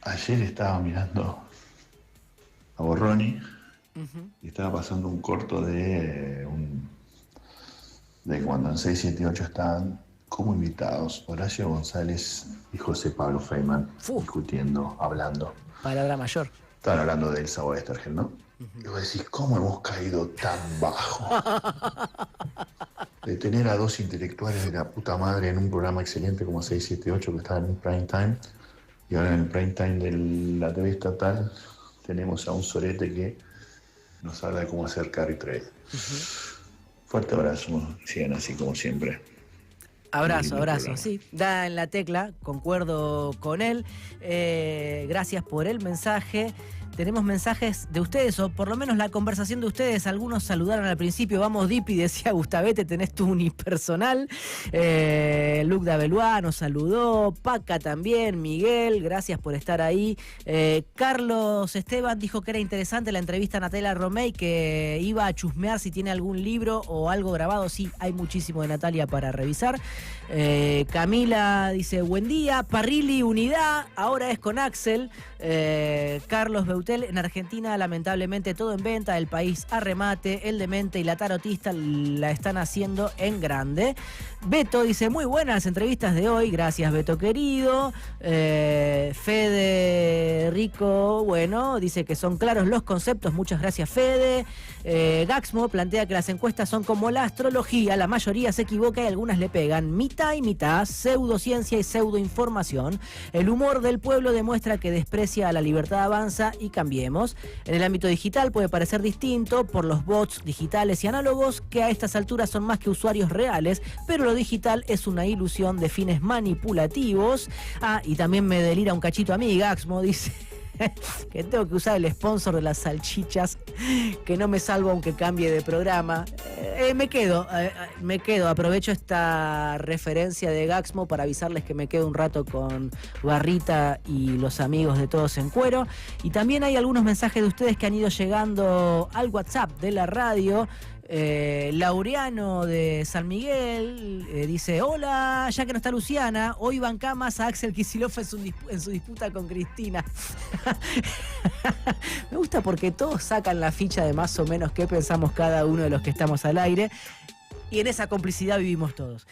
Ayer estaba mirando a Borroni y estaba pasando un corto de cuando en 678 estaban como invitados Horacio González y José Pablo Feynman discutiendo, hablando. Palabra mayor. Estaban hablando de Elsa Oestergel, ¿no? Y vos decís, ¿cómo hemos caído tan bajo? De tener a dos intelectuales de la puta madre en un programa excelente como 678 que estaba en un prime time, y ahora en el prime time de la TV estatal tenemos a un sorete que nos habla de cómo hacer carry trade. Fuerte abrazo, sigan así como siempre. Abrazo, sí. Da en la tecla, concuerdo con él. Gracias por el mensaje. Tenemos mensajes de ustedes, o por lo menos la conversación de ustedes. Algunos saludaron al principio. Vamos, Dipi, decía Gustavete, tenés tu unipersonal. Luc Davelois nos saludó. Paca también. Miguel, gracias por estar ahí. Carlos Esteban dijo que era interesante la entrevista a Natalia Romey, que iba a chusmear si tiene algún libro o algo grabado. Sí, hay muchísimo de Natalia para revisar. Camila dice, buen día. Parrilli, unidad. Ahora es con Axel. Carlos Beutel, en Argentina lamentablemente todo en venta, el país a remate, el demente y la tarotista la están haciendo en grande. Beto dice, muy buenas entrevistas de hoy, gracias Beto querido. Fede Rico, bueno, dice que son claros los conceptos, muchas gracias Fede. Gaxmo plantea que las encuestas son como la astrología, la mayoría se equivoca y algunas le pegan. Mitad y mitad, pseudociencia y pseudoinformación. El humor del pueblo demuestra que desprecia a la libertad avanza y cambiemos. En el ámbito digital puede parecer distinto por los bots digitales y análogos que a estas alturas son más que usuarios reales, pero lo digital es una ilusión de fines manipulativos. Y también me delira un cachito a mí, Gaxmo, dice que tengo que usar el sponsor de las salchichas, que no me salvo aunque cambie de programa. Me quedo, aprovecho esta referencia de Gaxmo para avisarles que me quedo un rato con Barrita y los amigos de Todos en Cuero. Y también hay algunos mensajes de ustedes que han ido llegando al WhatsApp de la radio. Laureano de San Miguel dice: hola, ya que no está Luciana, hoy banca más a Axel Kicillof en su disputa con Cristina. Me gusta porque todos sacan la ficha de más o menos qué pensamos cada uno de los que estamos al aire, y en esa complicidad vivimos todos.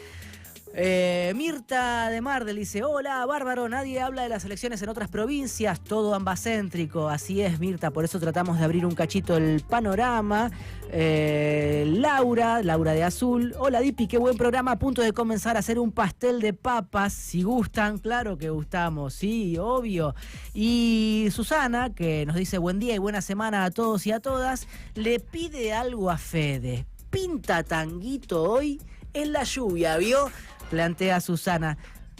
Mirta de Mardel dice: hola, bárbaro, nadie habla de las elecciones en otras provincias, todo ambacéntrico. Así es, Mirta, por eso tratamos de abrir un cachito el panorama. Laura de Azul: hola Dipi, qué buen programa, a punto de comenzar a hacer un pastel de papas, si gustan. Claro que gustamos, sí, obvio. Y Susana, que nos dice: buen día y buena semana a todos y a todas, le pide algo a Fede: pinta tanguito hoy en la lluvia, ¿vio? Plantea Susana.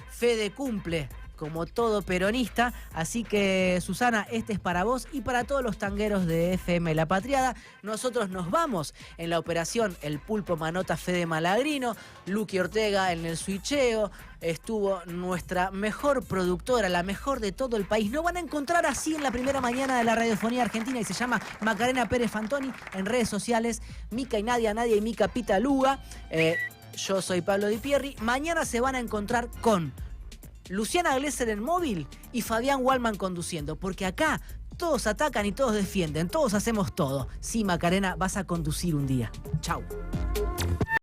Fede cumple, como todo peronista, así que Susana, este es para vos y para todos los tangueros de FM La Patriada. Nosotros nos vamos en la operación El Pulpo Manota Fede Malagrino, Luqui Ortega en el switcheo, estuvo nuestra mejor productora, la mejor de todo el país. No van a encontrar así en la primera mañana de la radiofonía argentina, y se llama Macarena Pérez Fantoni. En redes sociales, Mica y Nadia y Mica Pitaluga. Yo soy Pablo Di Pierri. Mañana se van a encontrar con Luciana Glesser en móvil y Fabián Wallman conduciendo, porque acá todos atacan y todos defienden, todos hacemos todo. Sí, Macarena, vas a conducir un día. Chau.